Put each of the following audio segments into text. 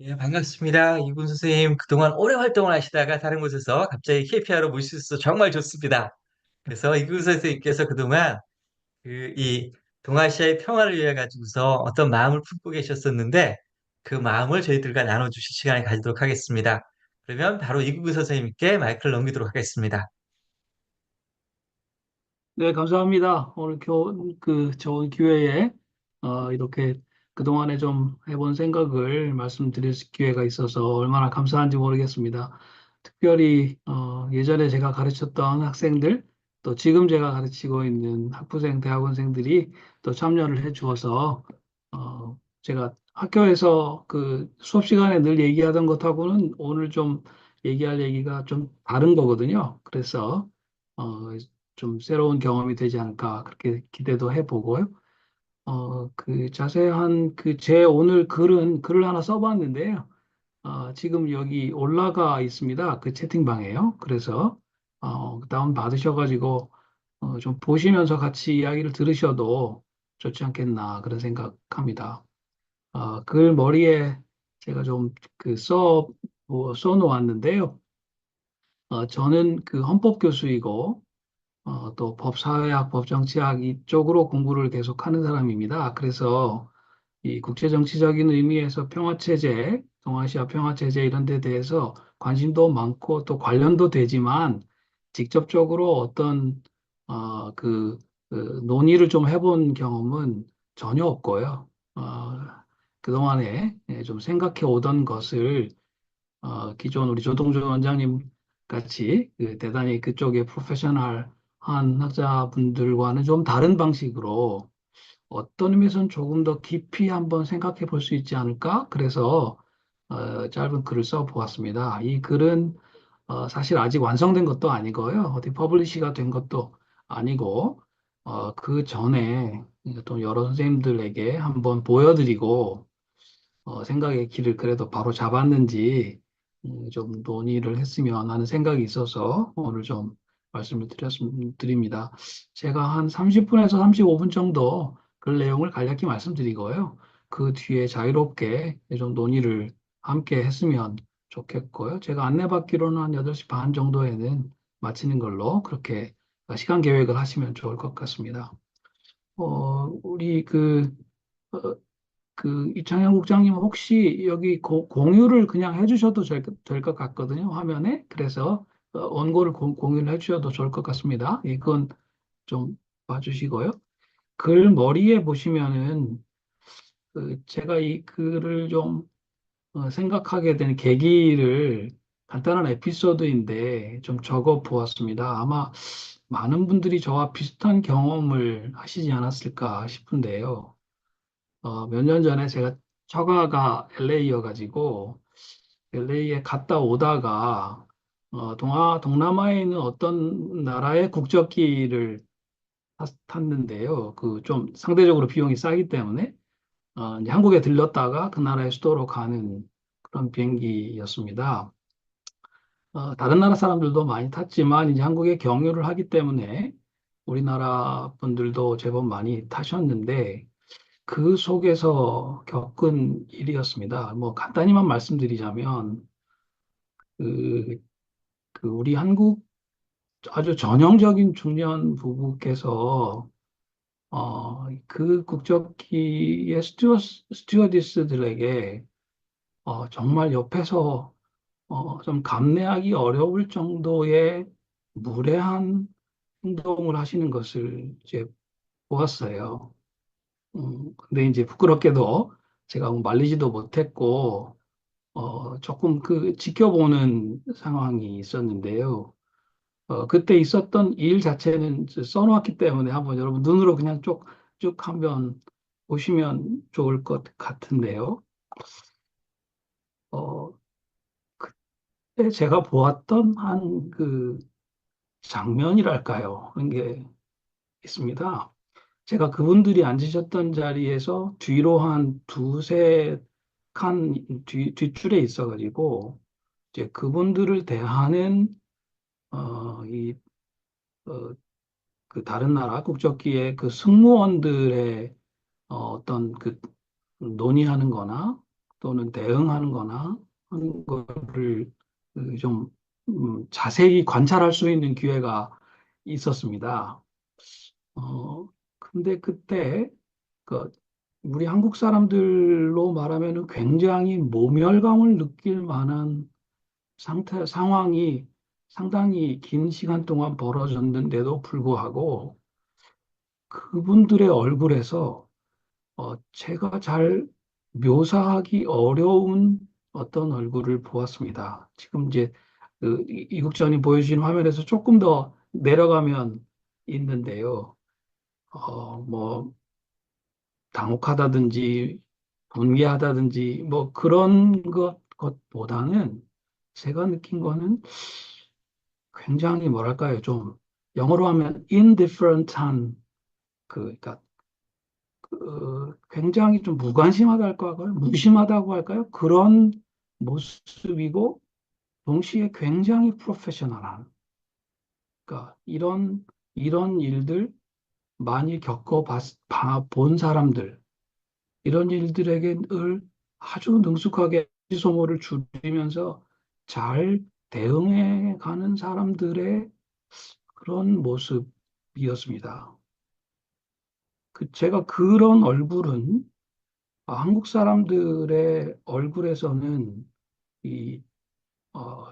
예, 반갑습니다. 이군 선생님, 그동안 오래 활동을 하시다가 다른 곳에서 갑자기 KPI로 모실 수 있어서 정말 좋습니다. 그래서 이군 선생님께서 그동안 이 동아시아의 평화를 위해 가지고서 어떤 마음을 품고 계셨었는데 그 마음을 저희들과 나눠주실 시간을 가지도록 하겠습니다. 그러면 바로 이군 선생님께 마이크를 넘기도록 하겠습니다. 네, 감사합니다. 오늘 좋은 기회에, 이렇게 그동안에 좀 해본 생각을 말씀드릴 기회가 있어서 얼마나 감사한지 모르겠습니다. 특별히, 예전에 제가 가르쳤던 학생들, 또 지금 제가 가르치고 있는 학부생, 대학원생들이 또 참여를 해 주어서, 제가 학교에서 그 수업 시간에 늘 얘기하던 것하고는 오늘 좀 얘기할 얘기가 좀 다른 거거든요. 그래서, 어, 좀 새로운 경험이 되지 않을까 그렇게 기대도 해보고요. 그 자세한 제 오늘 글을 하나 써봤는데요. 지금 여기 올라가 있습니다. 그 채팅방에요. 그래서 다운 받으셔가지고 좀 보시면서 같이 이야기를 들으셔도 좋지 않겠나 그런 생각합니다. 글 머리에 제가 좀 써놓았는데요. 저는 그 헌법 교수이고 또 법사회학, 법정치학 이쪽으로 공부를 계속 하는 사람입니다. 그래서 이 국제정치적인 의미에서 평화체제, 동아시아 평화체제 이런 데 대해서 관심도 많고 또 관련도 되지만 직접적으로 어떤 논의를 좀 해본 경험은 전혀 없고요. 그동안에 좀 생각해 오던 것을 기존 우리 조동조 원장님 같이 대단히 그쪽에 프로페셔널한 학자분들과는 좀 다른 방식으로 어떤 의미에서는 조금 더 깊이 한번 생각해 볼 수 있지 않을까? 그래서 짧은 글을 써 보았습니다. 이 글은 사실 아직 완성된 것도 아니고요. 어디 퍼블리시가 된 것도 아니고 그 전에 또 여러 선생님들에게 한번 보여드리고 생각의 길을 그래도 바로 잡았는지 좀 논의를 했으면 하는 생각이 있어서 오늘 좀 드립니다. 제가 한 30분에서 35분 정도 그 내용을 간략히 말씀드리고요. 그 뒤에 자유롭게 좀 논의를 함께 했으면 좋겠고요. 제가 안내받기로는 한 8시 반 정도에는 마치는 걸로 그렇게 시간 계획을 하시면 좋을 것 같습니다. 우리 어, 이창현 국장님 혹시 여기 공유를 그냥 해주셔도 될 것 같거든요, 화면에. 그래서 원고를 공유를 해주셔도 좋을 것 같습니다. 이건 좀 봐주시고요. 글 머리에 보시면은 제가 이 글을 좀 생각하게 된 계기를 간단한 에피소드인데 좀 적어 보았습니다. 아마 많은 분들이 저와 비슷한 경험을 하시지 않았을까 싶은데요. 몇 년 전에 제가 처가가 LA여가지고 LA에 갔다 오다가 동남아에 있는 어떤 나라의 국적기를 탔는데요. 그 좀 상대적으로 비용이 싸기 때문에 이제 한국에 들렀다가 그 나라의 수도로 가는 그런 비행기였습니다. 다른 나라 사람들도 많이 탔지만 이제 한국에 경유를 하기 때문에 우리나라 분들도 제법 많이 타셨는데 그 속에서 겪은 일이었습니다. 뭐 간단히만 말씀드리자면 그, 우리 한국 아주 전형적인 중년 부부께서 그 국적기의 스튜어디스들에게 정말 옆에서 좀 감내하기 어려울 정도의 무례한 행동을 하시는 것을 이제 보았어요. 근데 이제 부끄럽게도 제가 뭐 말리지도 못했고, 조금 지켜보는 상황이 있었는데요. 그때 있었던 일 자체는 써놓았기 때문에 한번 여러분 눈으로 그냥 쭉 한번 보시면 좋을 것 같은데요. 어, 그때 제가 보았던 한 장면이랄까요. 그런 게 있습니다. 제가 그분들이 앉으셨던 자리에서 뒤로 한 두세 칸 뒷줄에 있어가지고, 이제 그분들을 대하는, 이, 어, 그 다른 나라 국적기의 그 승무원들의 어떤 논의하는 거나 또는 대응하는 거나 하는 거를 좀 자세히 관찰할 수 있는 기회가 있었습니다. 근데 그때 그 우리 한국 사람들로 말하면 굉장히 모멸감을 느낄 만한 상황이 상당히 긴 시간 동안 벌어졌는데도 불구하고 그분들의 얼굴에서 제가 잘 묘사하기 어려운 어떤 얼굴을 보았습니다. 지금 이제 이국전이 보여주신 화면에서 조금 더 내려가면 있는데요. 뭐 당혹하다든지 분개하다든지 뭐 그런 것보다는 제가 느낀 거는 굉장히 뭐랄까요? 좀 영어로 하면 indifferent한 그러니까 굉장히 좀 무관심하다 할까요? 무심하다고 할까요? 그런 모습이고 동시에 굉장히 프로페셔널한 그러니까 이런 일들 많이 본 사람들 이런 일들에게를 아주 능숙하게 소모를 줄이면서 잘 대응해 가는 사람들의 그런 모습이었습니다. 제가 그런 얼굴은 한국 사람들의 얼굴에서는 이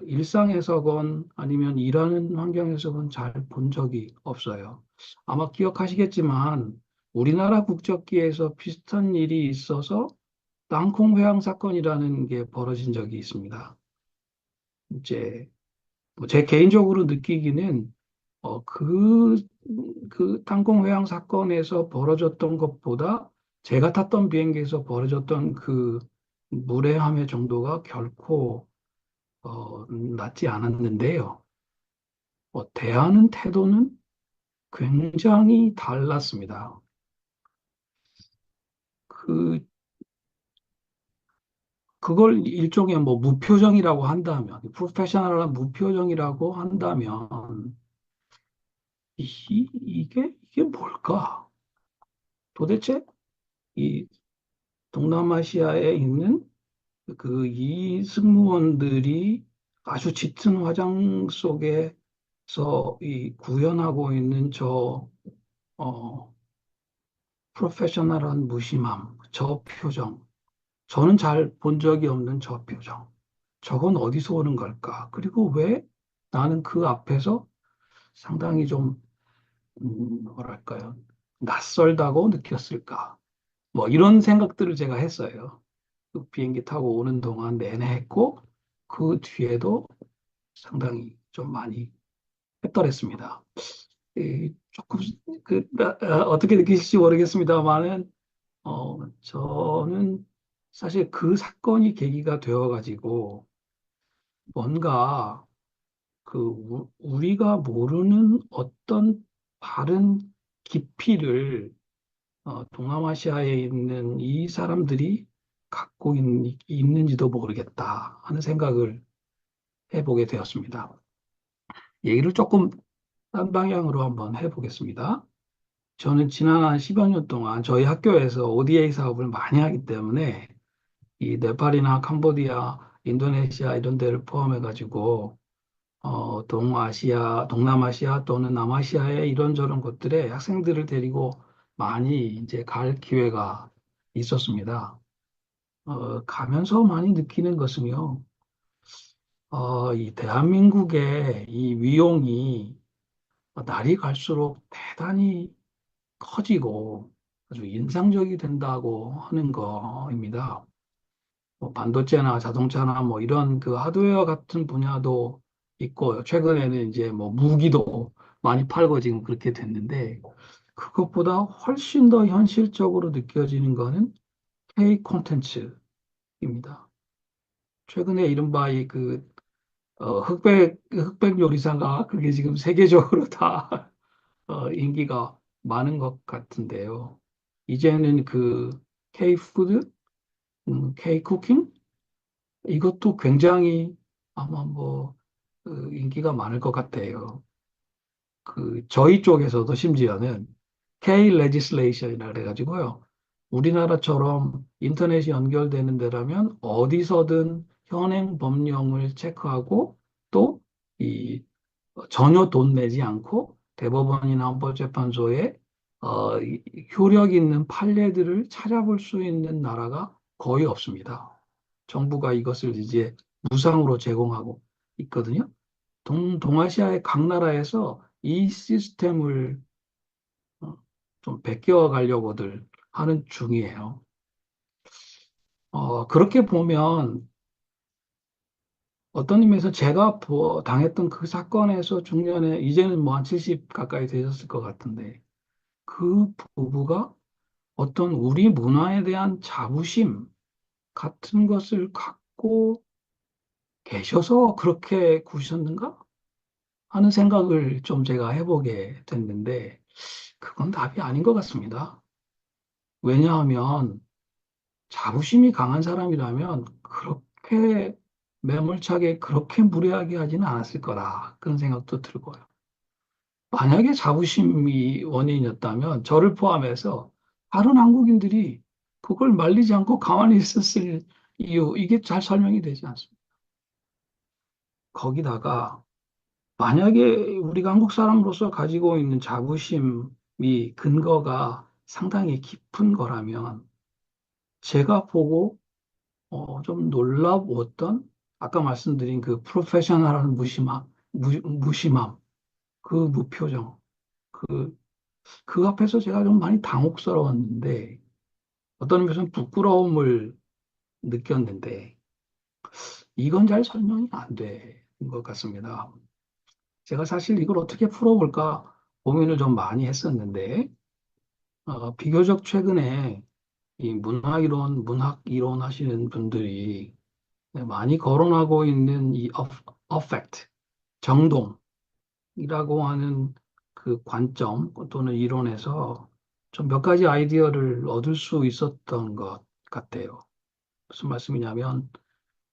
일상에서건 아니면 일하는 환경에서건 잘 본 적이 없어요. 아마 기억하시겠지만 우리나라 국적기에서 비슷한 일이 있어서 땅콩 회항 사건이라는 게 벌어진 적이 있습니다. 이제 뭐제 개인적으로 느끼기는 그 땅콩 회항 사건에서 벌어졌던 것보다 제가 탔던 비행기에서 벌어졌던 그 무례함의 정도가 결코 낮지 않았는데요. 대하는 태도는 굉장히 달랐습니다. 그 그걸 일종의 뭐 무표정이라고 한다면, 프로페셔널한 무표정이라고 한다면, 이게 뭘까? 도대체 이 동남아시아에 있는 그 이 승무원들이 아주 짙은 화장 속에서 이 구현하고 있는 어, 프로페셔널한 무심함, 저 표정, 저는 잘 본 적이 없는 저 표정. 저건 어디서 오는 걸까? 그리고 왜 나는 그 앞에서 상당히 좀, 뭐랄까요. 낯설다고 느꼈을까? 뭐 이런 생각들을 제가 했어요. 그 비행기 타고 오는 동안 내내 했고, 그 뒤에도 상당히 좀 많이 했더랬습니다. 조금, 어떻게 느끼실지 모르겠습니다만은, 저는 사실 그 사건이 계기가 되어가지고 뭔가 우리가 모르는 어떤 다른 깊이를 동남아시아에 있는 이 사람들이 갖고 있는지도 모르겠다 하는 생각을 해보게 되었습니다. 얘기를 조금 딴 방향으로 한번 해보겠습니다. 저는 지난 한 10여 년 동안 저희 학교에서 ODA 사업을 많이 하기 때문에 이 네팔이나 캄보디아, 인도네시아 이런 데를 포함해가지고 동남아시아 또는 남아시아의 이런저런 곳들에 학생들을 데리고 많이 이제 갈 기회가 있었습니다. 가면서 많이 느끼는 것은요, 이 대한민국의 이 위용이 날이 갈수록 대단히 커지고 아주 인상적이 된다고 하는 거입니다. 뭐 반도체나 자동차나 뭐 이런 그 하드웨어 같은 분야도 있고 최근에는 이제 뭐 무기도 많이 팔고 지금 그렇게 됐는데 그것보다 훨씬 더 현실적으로 느껴지는 거는 K 콘텐츠입니다. 최근에 이른바 이그 흑백 요리사가 그게 지금 세계적으로 다 인기가 많은 것 같은데요. 이제는 그 K 푸드, K 쿠킹 이것도 굉장히 아마 뭐 인기가 많을 것 같아요. 저희 쪽에서도 심지어는 K legislation이라 그래가지고요. 우리나라처럼 인터넷이 연결되는 데라면 어디서든 현행 법령을 체크하고 또 이 전혀 돈 내지 않고 대법원이나 헌법재판소에 효력 있는 판례들을 찾아볼 수 있는 나라가 거의 없습니다. 정부가 이것을 이제 무상으로 제공하고 있거든요. 동아시아의 각 나라에서 이 시스템을 좀 베껴 가려고들 하는 중이에요. 그렇게 보면 어떤 의미에서 제가 당했던 그 사건에서 중년에 이제는 뭐 한 70 가까이 되셨을 것 같은데 그 부부가 어떤 우리 문화에 대한 자부심 같은 것을 갖고 계셔서 그렇게 구셨는가 하는 생각을 좀 제가 해보게 됐는데 그건 답이 아닌 것 같습니다. 왜냐하면 자부심이 강한 사람이라면 그렇게 매몰차게 그렇게 무례하게 하지는 않았을 거다. 그런 생각도 들고요. 만약에 자부심이 원인이었다면 저를 포함해서 다른 한국인들이 그걸 말리지 않고 가만히 있었을 이유, 이게 잘 설명이 되지 않습니다. 거기다가 만약에 우리가 한국 사람으로서 가지고 있는 자부심이 근거가 상당히 깊은 거라면 제가 보고 좀 놀라웠던 아까 말씀드린 그 프로페셔널한 무심함, 그 무표정, 그, 그 앞에서 제가 좀 많이 당혹스러웠는데 어떤 의미에서는 부끄러움을 느꼈는데 이건 잘 설명이 안 되는 것 같습니다. 제가 사실 이걸 어떻게 풀어볼까 고민을 좀 많이 했었는데 비교적 최근에 이 문학 이론 하시는 분들이 많이 거론하고 있는 이 affect, 정동이라고 하는 그 관점 또는 이론에서 좀 몇 가지 아이디어를 얻을 수 있었던 것 같아요. 무슨 말씀이냐면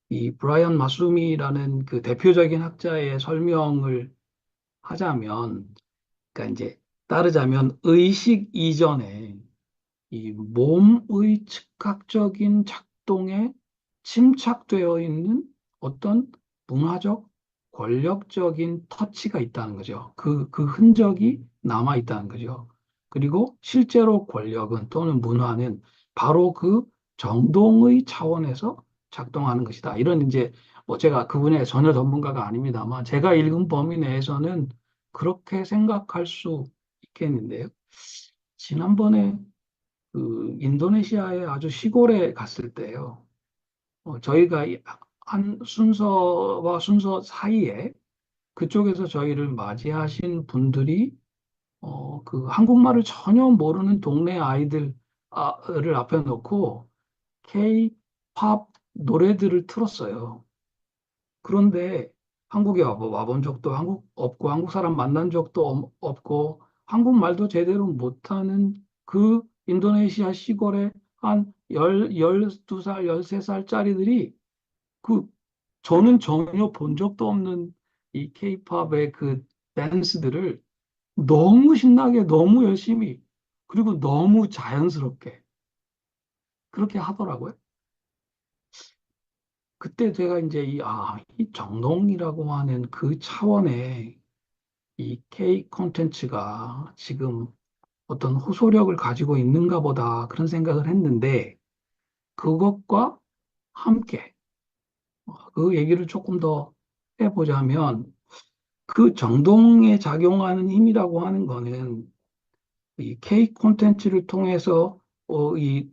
이 브라이언 마수미라는 그 대표적인 학자의 설명을 하자면, 그러니까 이제 따르자면 의식 이전에 이 몸의 즉각적인 작동에 침착되어 있는 어떤 문화적, 권력적인 터치가 있다는 거죠. 그 흔적이 남아 있다는 거죠. 그리고 실제로 권력은 또는 문화는 바로 그 정동의 차원에서 작동하는 것이다. 이런 이제 뭐 제가 그분의 전혀 전문가가 아닙니다만 제가 읽은 범위 내에서는 그렇게 생각할 수 있겠는데요. 지난번에 그 인도네시아의 아주 시골에 갔을 때요. 저희가 한 순서와 순서 사이에 그쪽에서 저희를 맞이하신 분들이 그 한국말을 전혀 모르는 동네 아이들을 앞에 놓고 K-팝 노래들을 틀었어요. 그런데 한국에 와본 적도 없고 한국 사람 만난 적도 없고 한국말도 제대로 못하는 그 인도네시아 시골에 한 12살, 13살짜리들이 그 저는 전혀 본 적도 없는 이 케이팝의 그 댄스들을 너무 신나게 너무 열심히 그리고 너무 자연스럽게 그렇게 하더라고요. 그때 제가 이제 이 정동이라고 하는 그 차원의 이 K 콘텐츠가 지금 어떤 호소력을 가지고 있는가 보다 그런 생각을 했는데 그것과 함께 그 얘기를 조금 더 해보자면 그 정동에 작용하는 힘이라고 하는 거는 이 K 콘텐츠를 통해서 이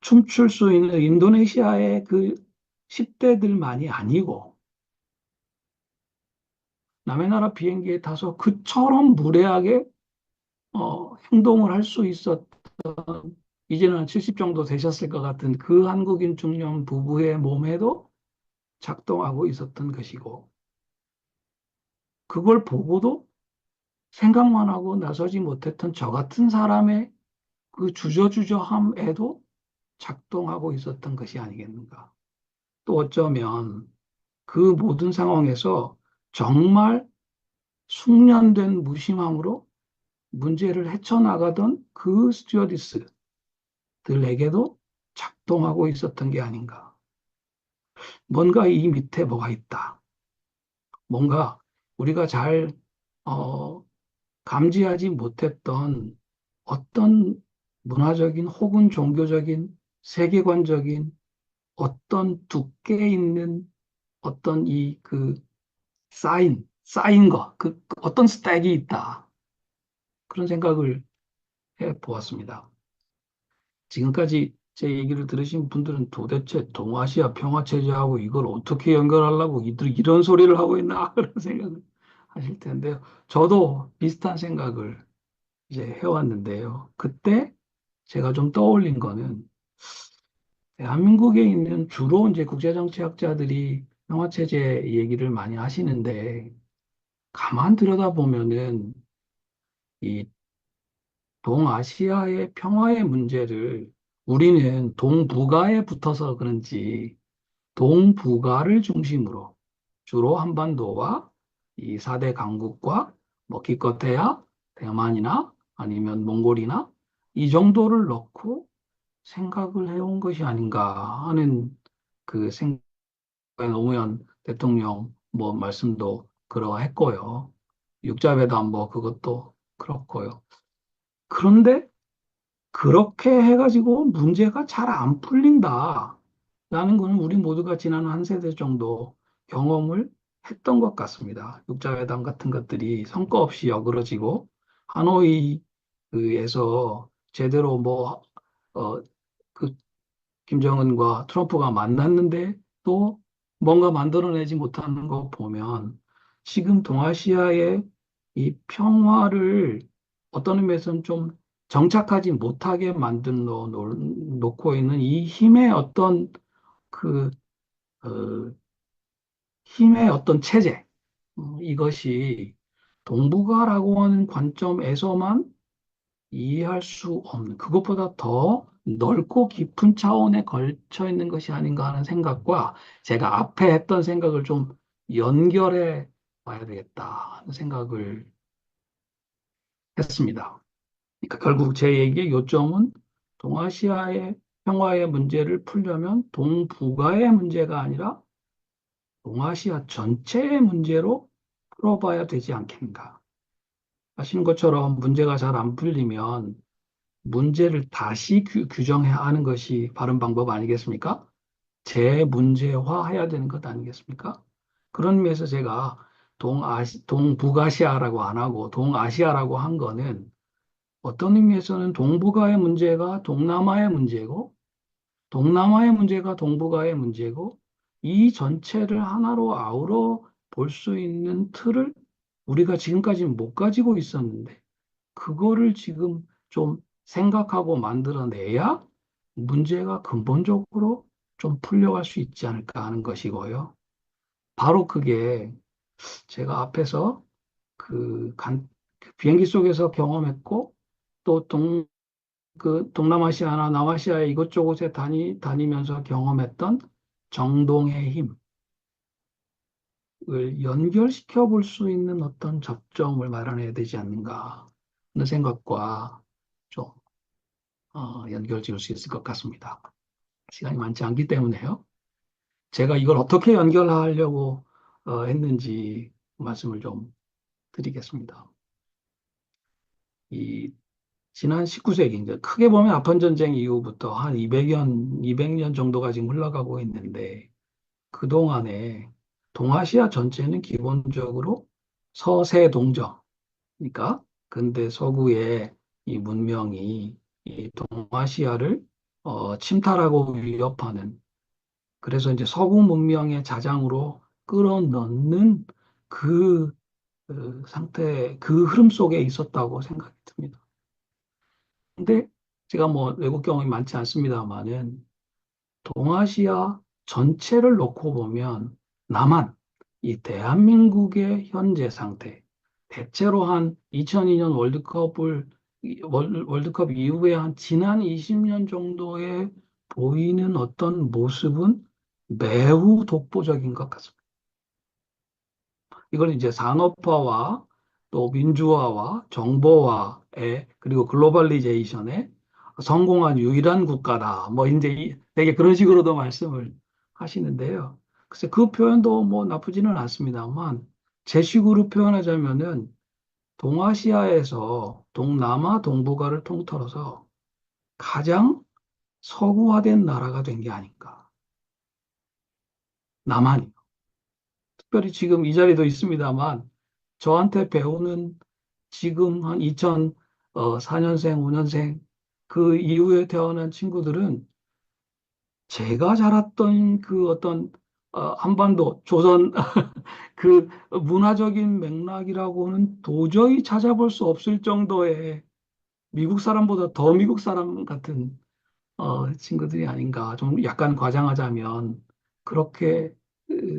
춤출 수 있는 인도네시아의 그 10대들만이 아니고 남의 나라 비행기에 타서 그처럼 무례하게 행동을 할 수 있었던 이제는 70 정도 되셨을 것 같은 그 한국인 중년 부부의 몸에도 작동하고 있었던 것이고 그걸 보고도 생각만 하고 나서지 못했던 저 같은 사람의 그 주저주저함에도 작동하고 있었던 것이 아니겠는가. 또 어쩌면 그 모든 상황에서 정말 숙련된 무심함으로 문제를 헤쳐나가던 그 스튜어디스, 나라들에게도 작동하고 있었던 게 아닌가. 뭔가 이 밑에 뭐가 있다. 뭔가 우리가 잘 어, 감지하지 못했던 어떤 문화적인 혹은 종교적인 세계관적인 어떤 두께 있는 어떤 쌓인 거, 그 어떤 스택이 있다. 그런 생각을 해 보았습니다. 지금까지 제 얘기를 들으신 분들은 도대체 동아시아 평화체제하고 이걸 어떻게 연결하려고 이들 이런 소리를 하고 있나 그런 생각을 하실 텐데요. 저도 비슷한 생각을 이제 해왔는데요. 그때 제가 좀 떠올린 거는 대한민국에 있는 주로 이제 국제정치학자들이 평화체제 얘기를 많이 하시는데 가만 들여다보면은 이 동아시아의 평화의 문제를 우리는 동북아에 붙어서 그런지 동북아를 중심으로 주로 한반도와 이 4대 강국과 뭐 기껏해야 대만이나 아니면 몽골이나 이 정도를 넣고 생각을 해온 것이 아닌가 하는 그 생각에 노무현 대통령 뭐 말씀도 그러했고요. 육자회담 뭐 그것도 그렇고요. 그런데 그렇게 해가지고 문제가 잘 안 풀린다. 라는 거는 우리 모두가 지난 한 세대 정도 경험을 했던 것 같습니다. 육자회담 같은 것들이 성과 없이 어그러지고 하노이에서 제대로 어, 그 김정은과 트럼프가 만났는데 또 뭔가 만들어내지 못하는 거 보면 지금 동아시아의 이 평화를 어떤 의미에서는 좀 정착하지 못하게 놓고 있는 이 그, 어, 힘의 어떤 체제, 이것이 동북아라고 하는 관점에서만 이해할 수 없는 그것보다 더 넓고 깊은 차원에 걸쳐 있는 것이 아닌가 하는 생각과 제가 앞에 했던 생각을 좀 연결해 봐야 되겠다 하는 생각을 했습니다. 그러니까 결국 제 얘기의 요점은 동아시아의 평화의 문제를 풀려면 동북아의 문제가 아니라 동아시아 전체의 문제로 풀어봐야 되지 않겠는가. 하시는 것처럼 문제가 잘 안 풀리면 문제를 다시 규정해야 하는 것이 바른 방법 아니겠습니까? 재문제화해야 되는 것 아니겠습니까? 그런 의미에서 제가 동북아시아라고 안 하고 동아시아라고 한 거는 어떤 의미에서는 동북아의 문제가 동남아의 문제고 동남아의 문제가 동북아의 문제고 이 전체를 하나로 아우러 볼 수 있는 틀을 우리가 지금까지 못 가지고 있었는데 그거를 지금 좀 생각하고 만들어내야 문제가 근본적으로 좀 풀려갈 수 있지 않을까 하는 것이고요. 바로 그게 제가 앞에서 그 비행기 속에서 경험했고 또 동남아시아나 남아시아 이것저것에 다니면서 경험했던 정동의 힘을 연결시켜 볼 수 있는 어떤 접점을 마련해야 되지 않는가 하는 생각과 좀 연결 지을 수 있을 것 같습니다. 시간이 많지 않기 때문에요. 제가 이걸 어떻게 연결하려고 했는지 말씀을 좀 드리겠습니다. 이 지난 19세기, 이제 크게 보면 아편 전쟁 이후부터 한 200년 정도가 지금 흘러가고 있는데, 그동안에 동아시아 전체는 기본적으로 서세동정, 그러니까 근대 서구의 이 문명이 이 동아시아를 침탈하고 위협하는 그래서 이제 서구 문명의 자장으로 끌어넣는 그, 그 흐름 속에 있었다고 생각이 듭니다. 근데 제가 뭐 외국 경험이 많지 않습니다만은 동아시아 전체를 놓고 보면 남한, 이 대한민국의 현재 상태, 대체로 한 2002년 월드컵 이후에 한 지난 20년 정도에 보이는 어떤 모습은 매우 독보적인 것 같습니다. 이걸 이제 산업화와 또 민주화와 정보화에 그리고 글로벌리제이션에 성공한 유일한 국가다. 뭐 이제 되게 그런 식으로도 말씀을 하시는데요. 글쎄 그 표현도 뭐 나쁘지는 않습니다만 제 식으로 표현하자면은 동아시아에서 동남아 동북아를 통틀어서 가장 서구화된 나라가 된 게 아닌가. 남한이. 특별히 지금 이 자리도 있습니다만 저한테 배우는 지금 한 2004년생, 5년생 그 이후에 태어난 친구들은 제가 자랐던 그 어떤 한반도, 조선 그 문화적인 맥락이라고는 도저히 찾아볼 수 없을 정도의 미국 사람보다 더 미국 사람 같은 친구들이 아닌가. 좀 약간 과장하자면 그렇게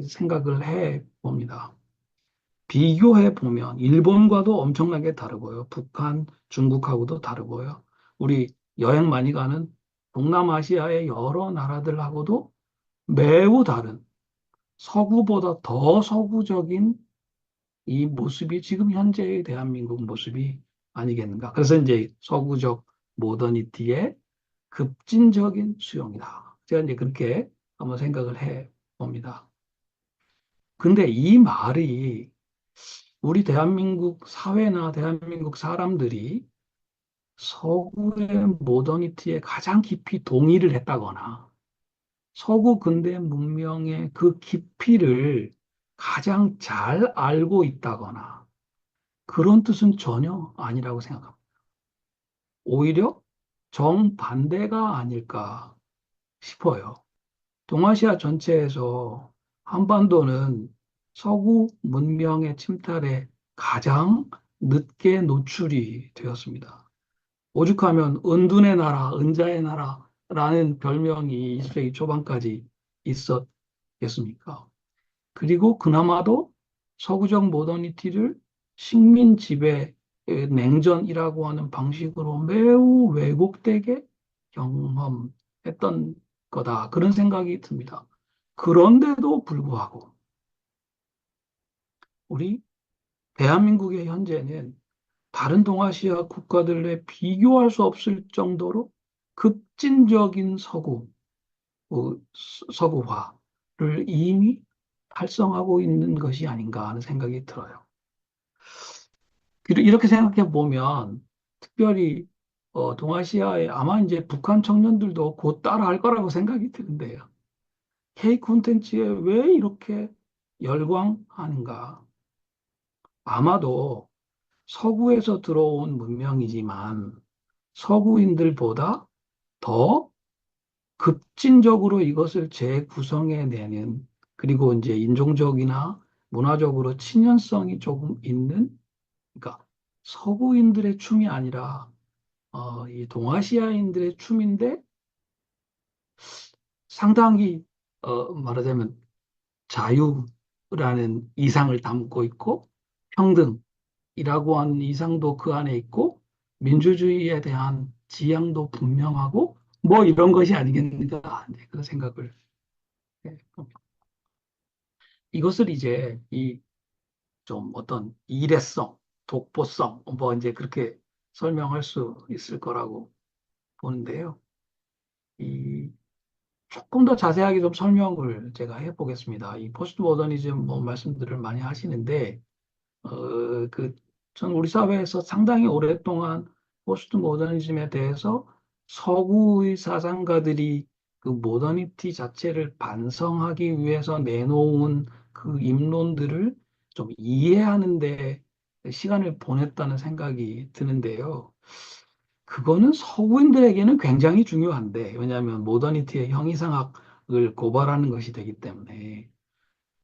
생각을 해 봅니다. 비교해 보면 일본과도 엄청나게 다르고요. 북한, 중국하고도 다르고요. 우리 여행 많이 가는 동남아시아의 여러 나라들하고도 매우 다른 서구보다 더 서구적인 이 모습이 지금 현재의 대한민국 모습이 아니겠는가. 그래서 이제 서구적 모더니티의 급진적인 수용이다. 제가 이제 그렇게 한번 생각을 해 봅니다. 근데 이 말이 우리 대한민국 사회나 대한민국 사람들이 서구의 모더니티에 가장 깊이 동의를 했다거나 서구 근대 문명의 그 깊이를 가장 잘 알고 있다거나 그런 뜻은 전혀 아니라고 생각합니다. 오히려 정반대가 아닐까 싶어요. 동아시아 전체에서 한반도는 서구 문명의 침탈에 가장 늦게 노출이 되었습니다. 오죽하면 은둔의 나라, 은자의 나라라는 별명이 20세기 초반까지 있었겠습니까? 그리고 그나마도 서구적 모더니티를 식민 지배 냉전이라고 하는 방식으로 매우 왜곡되게 경험했던 거다. 그런 생각이 듭니다. 그런데도 불구하고 우리 대한민국의 현재는 다른 동아시아 국가들에 비교할 수 없을 정도로 급진적인 서구화를 이미 달성하고 있는 것이 아닌가 하는 생각이 들어요. 이렇게 생각해 보면 특별히 동아시아에 아마 이제 북한 청년들도 곧 따라할 거라고 생각이 드는데요. K 콘텐츠에 왜 이렇게 열광하는가? 아마도 서구에서 들어온 문명이지만 서구인들보다 더 급진적으로 이것을 재구성해내는 그리고 이제 인종적이나 문화적으로 친연성이 조금 있는 그러니까 서구인들의 춤이 아니라 이 동아시아인들의 춤인데 상당히 말하자면 자유라는 이상을 담고 있고 평등이라고 하는 이상도 그 안에 있고 민주주의에 대한 지향도 분명하고 뭐 이런 것이 아니겠는가 이제 그런 생각을 해 봅니다. 이것을 이제 이 좀 어떤 일회성, 독보성 뭐 이제 그렇게 설명할 수 있을 거라고 보는데요. 이 조금 더 자세하게 좀 설명을 제가 해보겠습니다. 이 포스트 모더니즘 뭐 말씀들을 많이 하시는데, 전 우리 사회에서 상당히 오랫동안 포스트 모더니즘에 대해서 서구의 사상가들이 그 모더니티 자체를 반성하기 위해서 내놓은 그 입론들을 좀 이해하는데 시간을 보냈다는 생각이 드는데요. 그거는 서구인들에게는 굉장히 중요한데, 왜냐하면 모더니티의 형이상학을 고발하는 것이 되기 때문에,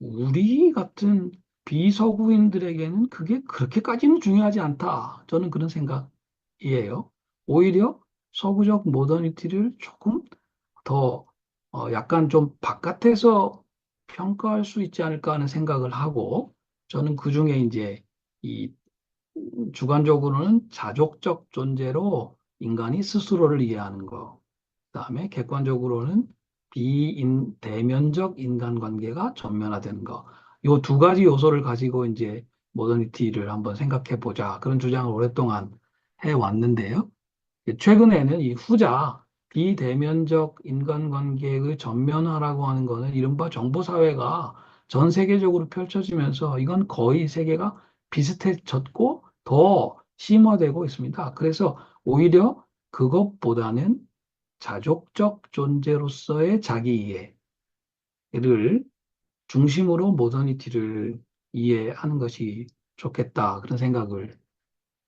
우리 같은 비서구인들에게는 그게 그렇게까지는 중요하지 않다. 저는 그런 생각이에요. 오히려 서구적 모더니티를 조금 더 약간 좀 바깥에서 평가할 수 있지 않을까 하는 생각을 하고, 저는 그중에 이제 이 주관적으로는 자족적 존재로 인간이 스스로를 이해하는 거. 그다음에 객관적으로는 대면적 인간관계가 전면화되는 거. 요 두 가지 요소를 가지고 이제 모더니티를 한번 생각해 보자. 그런 주장을 오랫동안 해 왔는데요. 최근에는 이 후자, 비대면적 인간관계의 전면화라고 하는 거는 이른바 정보사회가 전 세계적으로 펼쳐지면서 이건 거의 세계가 비슷해졌고 더 심화되고 있습니다. 그래서 오히려 그것보다는 자족적 존재로서의 자기 이해를 중심으로 모더니티를 이해하는 것이 좋겠다. 그런 생각을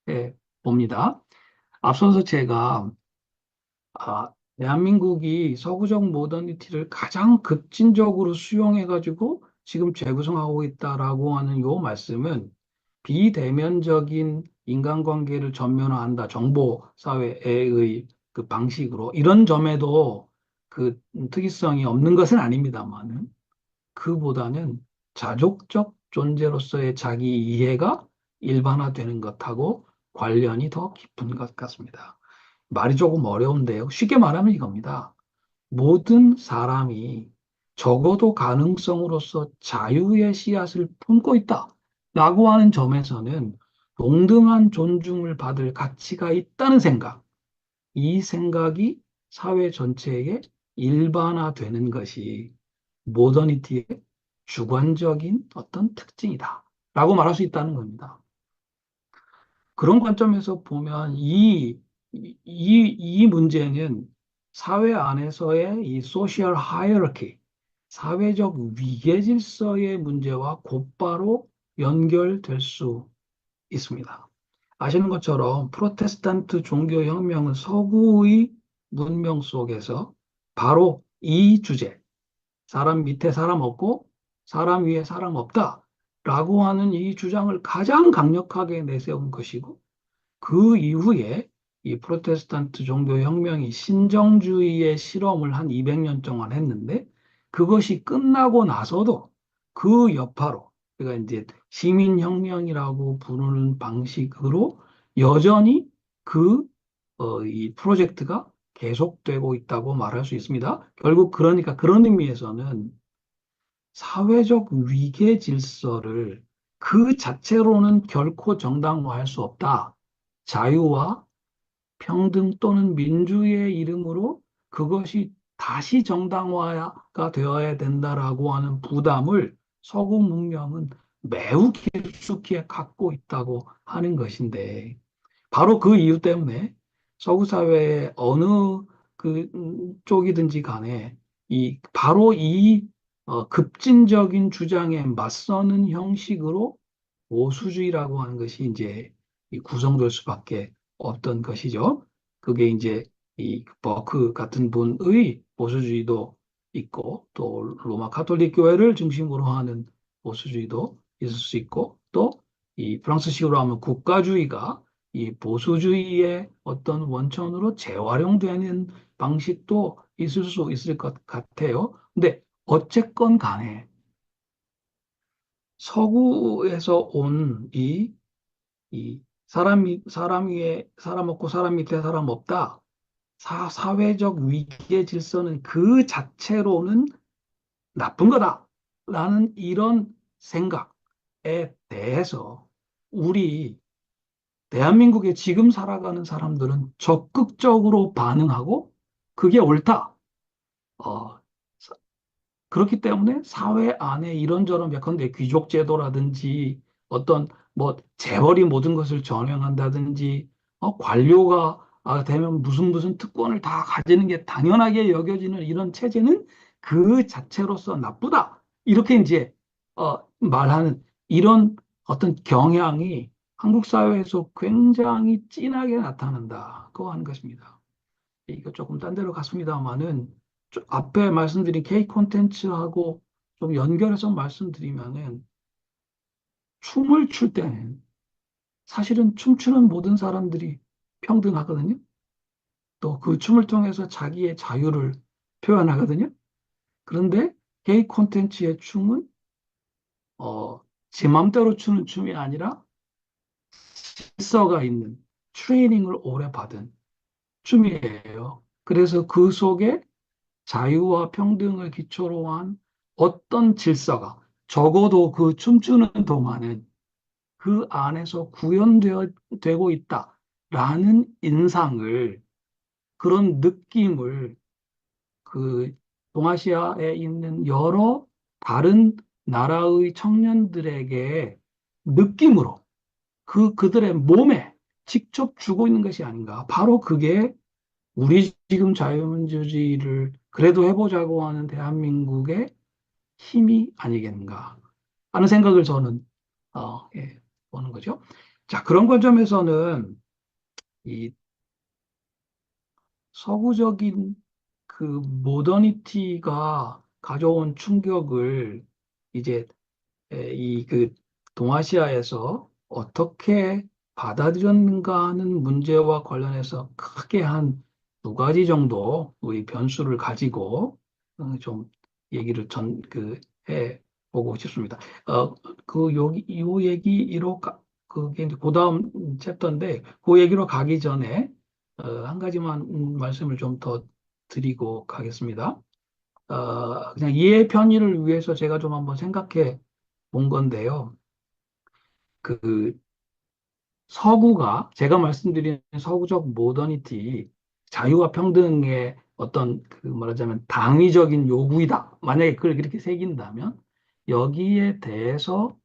해 봅니다. 앞서서 제가 대한민국이 서구적 모더니티를 가장 급진적으로 수용해가지고 지금 재구성하고 있다라고 하는 요 말씀은 비대면적인 인간관계를 전면화한다. 정보 사회의 그 방식으로 이런 점에도 그 특이성이 없는 것은 아닙니다만은 그보다는 자족적 존재로서의 자기 이해가 일반화되는 것하고 관련이 더 깊은 것 같습니다. 말이 조금 어려운데요. 쉽게 말하면 이겁니다. 모든 사람이 적어도 가능성으로서 자유의 씨앗을 품고 있다. 라고 하는 점에서는 동등한 존중을 받을 가치가 있다는 생각. 이 생각이 사회 전체에 일반화되는 것이 모더니티의 주관적인 어떤 특징이다. 라고 말할 수 있다는 겁니다. 그런 관점에서 보면 이 문제는 사회 안에서의 이 소셜 하이어르키, 사회적 위계 질서의 문제와 곧바로 연결될 수 있습니다. 아시는 것처럼 프로테스탄트 종교 혁명은 서구의 문명 속에서 바로 이 주제, 사람 밑에 사람 없고 사람 위에 사람 없다라고 하는 이 주장을 가장 강력하게 내세운 것이고 그 이후에 이 프로테스탄트 종교 혁명이 신정주의의 실험을 한 200년 동안 했는데 그것이 끝나고 나서도 그 여파로 그러니까 이제 시민혁명이라고 부르는 방식으로 여전히 이 프로젝트가 계속되고 있다고 말할 수 있습니다. 결국 그러니까 그런 의미에서는 사회적 위계 질서를 그 자체로는 결코 정당화할 수 없다. 자유와 평등 또는 민주의 이름으로 그것이 다시 정당화가 되어야 된다라고 하는 부담을 서구 문명은 매우 깊숙이 갖고 있다고 하는 것인데, 바로 그 이유 때문에 서구 사회의 어느 쪽이든지 간에 바로 이 급진적인 주장에 맞서는 형식으로 보수주의라고 하는 것이 이제 구성될 수밖에 없던 것이죠. 그게 이제 이 버크 같은 분의 보수주의도 있고 또 로마 가톨릭 교회를 중심으로 하는 보수주의도 있을 수 있고 또 이 프랑스식으로 하면 국가주의가 이 보수주의의 어떤 원천으로 재활용되는 방식도 있을 수 있을 것 같아요. 근데 어쨌건 간에 서구에서 온 사람 위에 사람 없고 사람 밑에 사람 없다. 사회적 위계 질서는 그 자체로는 나쁜 거다라는 이런 생각에 대해서 우리 대한민국에 지금 살아가는 사람들은 적극적으로 반응하고 그게 옳다. 어, 그렇기 때문에 사회 안에 이런저런 예컨대 귀족 제도라든지 어떤 뭐 재벌이 모든 것을 전횡한다든지 관료가 되면 무슨 특권을 다 가지는 게 당연하게 여겨지는 이런 체제는 그 자체로서 나쁘다. 이렇게 이제 말하는 이런 어떤 경향이 한국 사회에서 굉장히 진하게 나타난다고 하는 것입니다. 이거 조금 딴 데로 갔습니다만은 앞에 말씀드린 K 콘텐츠하고 좀 연결해서 말씀드리면은 춤을 출 때는 사실은 춤추는 모든 사람들이 평등하거든요. 또 그 춤을 통해서 자기의 자유를 표현하거든요. 그런데 K 콘텐츠의 춤은 어, 제 맘대로 추는 춤이 아니라 질서가 있는 트레이닝을 오래 받은 춤이에요. 그래서 그 속에 자유와 평등을 기초로 한 어떤 질서가 적어도 그 춤추는 동안은 그 안에서 구현되고 있다라는 인상을 그런 느낌을 그 동아시아에 있는 여러 다른 나라의 청년들에게 느낌으로 그들의 몸에 직접 주고 있는 것이 아닌가. 바로 그게 우리 지금 자유민주주의를 그래도 해보자고 하는 대한민국의 힘이 아니겠는가 하는 생각을 저는 예, 보는 거죠. 자, 그런 관점에서는 이 서구적인 그 모더니티가 가져온 충격을 이제 이 그 동아시아에서 어떻게 받아들였는가 하는 문제와 관련해서 크게 한 두 가지 정도 우리 변수를 가지고 좀 얘기를 해 보고 싶습니다. 요 얘기로 그게 이제 그 다음 챕터인데 그 얘기로 가기 전에 한 가지만 말씀을 좀 더 드리고 가겠습니다. 그냥 이해 편의를 위해서 제가 좀 한번 생각해 본 건데요. 그 서구가 제가 말씀드린 서구적 모더니티, 자유와 평등의 어떤 그 말하자면 당위적인 요구이다. 만약에 그걸 그렇게 새긴다면 여기에 대해서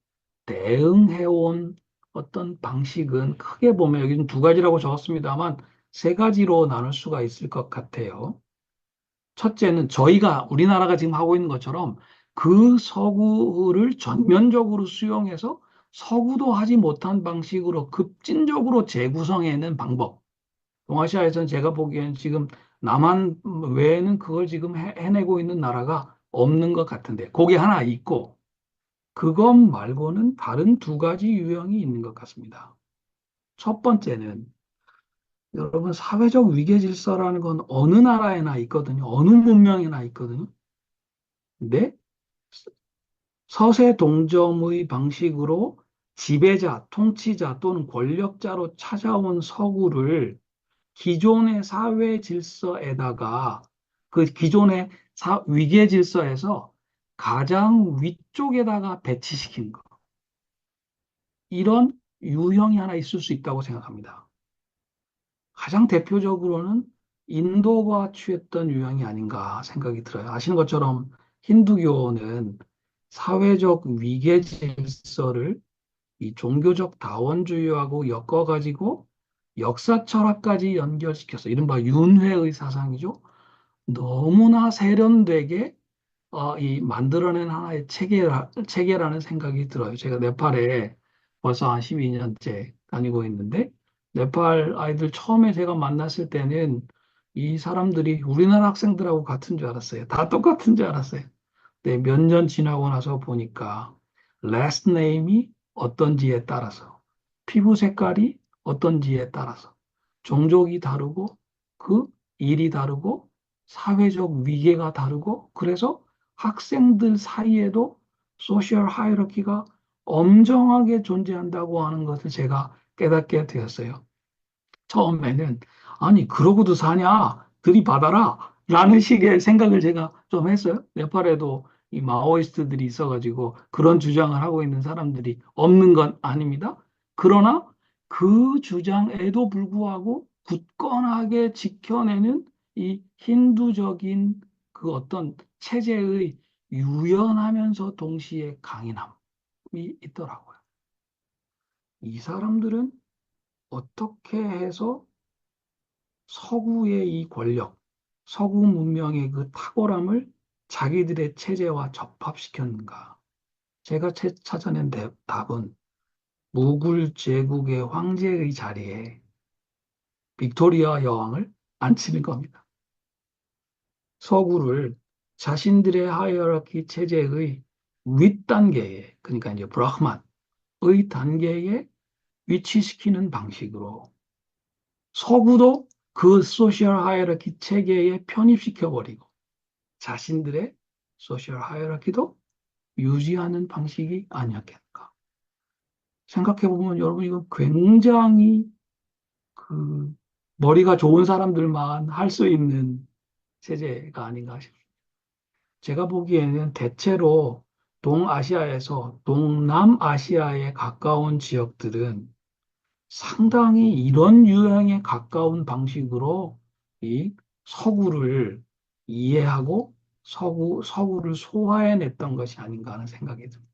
대응해온 어떤 방식은 크게 보면 여기는 두 가지라고 적었습니다만 세 가지로 나눌 수가 있을 것 같아요. 첫째는 저희가 우리나라가 지금 하고 있는 것처럼 그 서구를 전면적으로 수용해서 서구도 하지 못한 방식으로 급진적으로 재구성해낸 방법. 동아시아에서는 제가 보기엔 지금 남한 외에는 그걸 지금 해내고 있는 나라가 없는 것 같은데, 그게 하나 있고, 그것 말고는 다른 두 가지 유형이 있는 것 같습니다. 첫 번째는 여러분 사회적 위계 질서라는 건 어느 나라에나 있거든요. 어느 문명에나 있거든요. 근데 서세 동점의 방식으로 지배자, 통치자 또는 권력자로 찾아온 서구를 기존의 사회 질서에다가 그 기존의 위계 질서에서 가장 위쪽에다가 배치시킨 것. 이런 유형이 하나 있을 수 있다고 생각합니다. 가장 대표적으로는 인도가 취했던 유형이 아닌가 생각이 들어요. 아시는 것처럼 힌두교는 사회적 위계 질서를 이 종교적 다원주의하고 엮어가지고 역사 철학까지 연결시켜서 이른바 윤회의 사상이죠. 너무나 세련되게 이 만들어낸 하나의 체계라는 생각이 들어요. 제가 네팔에 벌써 한 12년째 다니고 있는데, 네팔 아이들 처음에 제가 만났을 때는 이 사람들이 우리나라 학생들하고 같은 줄 알았어요. 다 똑같은 줄 알았어요. 근데 몇 년 지나고 나서 보니까 last name이 어떤지에 따라서, 피부 색깔이 어떤지에 따라서, 종족이 다르고, 그 일이 다르고, 사회적 위계가 다르고, 그래서 학생들 사이에도 소셜 하이러키가 엄정하게 존재한다고 하는 것을 제가 깨닫게 되었어요. 처음에는 아니 그러고도 사냐 들이받아라 라는 식의 생각을 제가 좀 했어요. 네팔에도 이 마오이스트들이 있어가지고 그런 주장을 하고 있는 사람들이 없는 건 아닙니다. 그러나 그 주장에도 불구하고 굳건하게 지켜내는 이 힌두적인 그 어떤 체제의 유연하면서 동시에 강인함이 있더라고요. 이 사람들은 어떻게 해서 서구의 이 권력, 서구 문명의 그 탁월함을 자기들의 체제와 접합시켰는가? 제가 찾아낸 답은 무굴 제국의 황제의 자리에 빅토리아 여왕을 앉히는 겁니다. 서구를 자신들의 하이어라키 체제의 윗단계에, 그러니까 이제 브라흐만의 단계에 위치시키는 방식으로 서구도 그 소셜 하이어라키 체계에 편입시켜버리고 자신들의 소셜 하이어라키도 유지하는 방식이 아니었겠는가. 생각해보면 여러분 이거 굉장히 그 머리가 좋은 사람들만 할 수 있는 체제가 아닌가 싶습니다. 제가 보기에는 대체로 동아시아에서 동남아시아에 가까운 지역들은 상당히 이런 유형에 가까운 방식으로 이 서구를 이해하고 서구를 소화해냈던 것이 아닌가 하는 생각이 듭니다.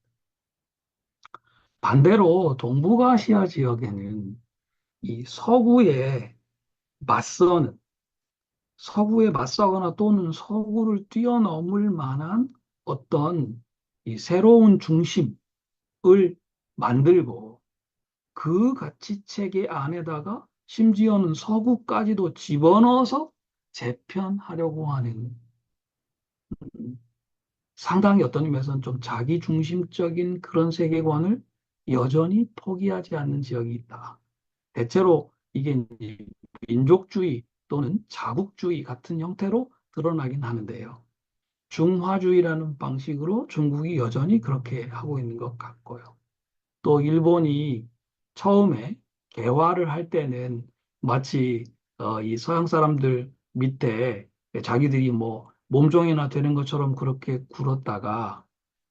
반대로 동북아시아 지역에는 이 맞서는, 서구에 맞서거나 또는 서구를 뛰어넘을 만한 어떤 이 새로운 중심을 만들고 그 가치 체계 안에다가 심지어는 서구까지도 집어넣어서 재편하려고 하는 상당히 어떤 의미에서는 좀 자기 중심적인 그런 세계관을 여전히 포기하지 않는 지역이 있다. 대체로 이게 이제 민족주의 또는 자국주의 같은 형태로 드러나긴 하는데요. 중화주의라는 방식으로 중국이 여전히 그렇게 하고 있는 것 같고요. 또 일본이 처음에 개화를 할 때는 마치 이 서양 사람들 밑에 자기들이 뭐 몸종이나 되는 것처럼 그렇게 굴었다가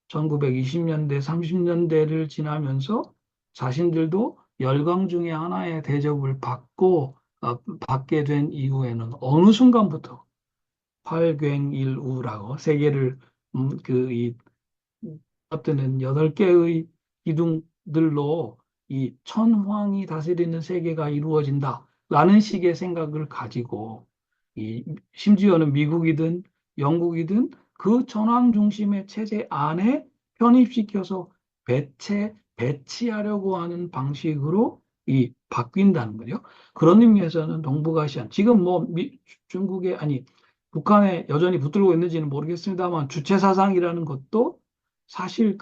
1920년대, 30년대를 지나면서 자신들도 열강 중에 하나의 대접을 받게 된 이후에는 어느 순간부터 팔괭일우라고 세계를 이 떠드는 8개의 기둥들로 이 천황이 다스리는 세계가 이루어진다라는 식의 생각을 가지고 이 심지어는 미국이든 영국이든 그 천황 중심의 체제 안에 편입시켜서 배치하려고 하는 방식으로 이 바뀐다는 거죠. 그런 의미에서는 동북아시아 지금 뭐 중국에 아니 북한에 여전히 붙들고 있는지는 모르겠습니다만 주체 사상이라는 것도 사실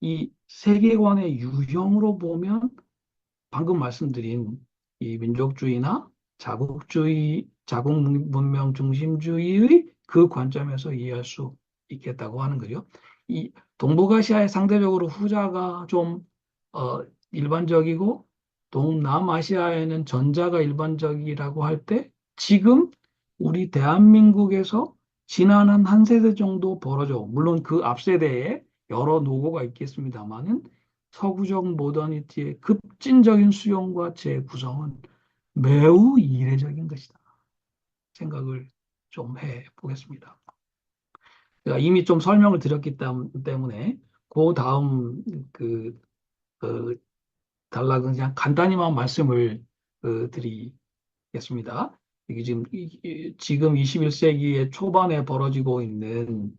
이 세계관의 유형으로 보면 방금 말씀드린 이 민족주의나 자국 문명 중심주의의 그 관점에서 이해할 수 있겠다고 하는 거죠. 이 동북아시아의 상대적으로 후자가 좀 일반적이고 동남아시아에는 전자가 일반적이라고 할 때 지금 우리 대한민국에서 지난 한 세대 정도 벌어져 물론 그 앞 세대에 여러 노고가 있겠습니다만은 서구적 모더니티의 급진적인 수용과 재구성은 매우 이례적인 것이다. 생각을 좀 해보겠습니다. 제가 이미 좀 설명을 드렸기 때문에 그 다음 그, 그 단락은 그냥 간단히만 말씀을 드리겠습니다. 이게 지금 21세기의 초반에 벌어지고 있는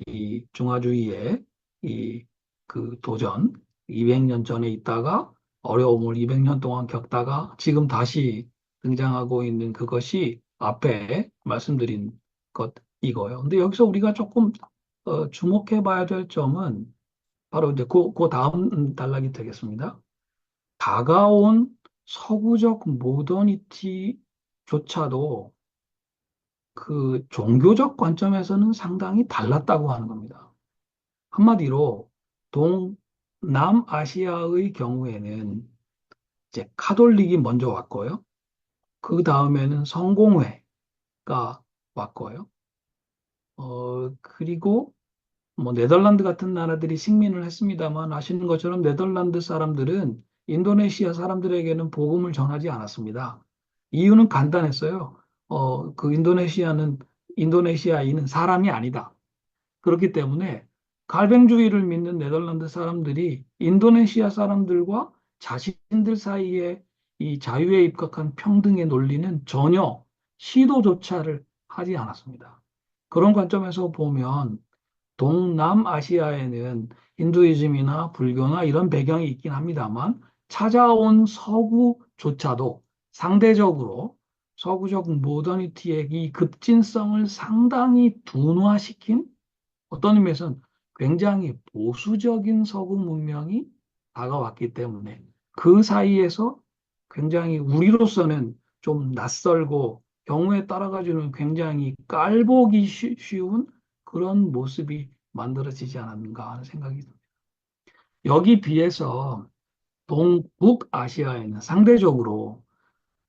이 중화주의의 이 그 도전 200년 전에 있다가 어려움을 200년 동안 겪다가 지금 다시 등장하고 있는 그것이 앞에 말씀드린 것이고요. 근데 여기서 우리가 조금 주목해 봐야 될 점은 바로 이제 그 다음 단락이 되겠습니다. 다가온 서구적 모더니티조차도 그 종교적 관점에서는 상당히 달랐다고 하는 겁니다. 한마디로 동남아시아의 경우에는 이제 카톨릭이 먼저 왔고요. 그 다음에는 성공회가 왔고요. 그리고 뭐 네덜란드 같은 나라들이 식민을 했습니다만 아시는 것처럼 네덜란드 사람들은 인도네시아 사람들에게는 복음을 전하지 않았습니다. 이유는 간단했어요. 그 인도네시아인은 사람이 아니다. 그렇기 때문에 갈뱅주의를 믿는 네덜란드 사람들이 인도네시아 사람들과 자신들 사이에 이 자유에 입각한 평등의 논리는 전혀 시도조차를 하지 않았습니다. 그런 관점에서 보면 동남아시아에는 힌두이즘이나 불교나 이런 배경이 있긴 합니다만 찾아온 서구조차도 상대적으로 서구적 모더니티의 이 급진성을 상당히 둔화시킨 어떤 의미에서는 굉장히 보수적인 서구 문명이 다가왔기 때문에 그 사이에서 굉장히 우리로서는 좀 낯설고 경우에 따라가지고는 굉장히 깔보기 쉬운 그런 모습이 만들어지지 않았는가 하는 생각이 듭니다. 여기 비해서 동북아시아에는 상대적으로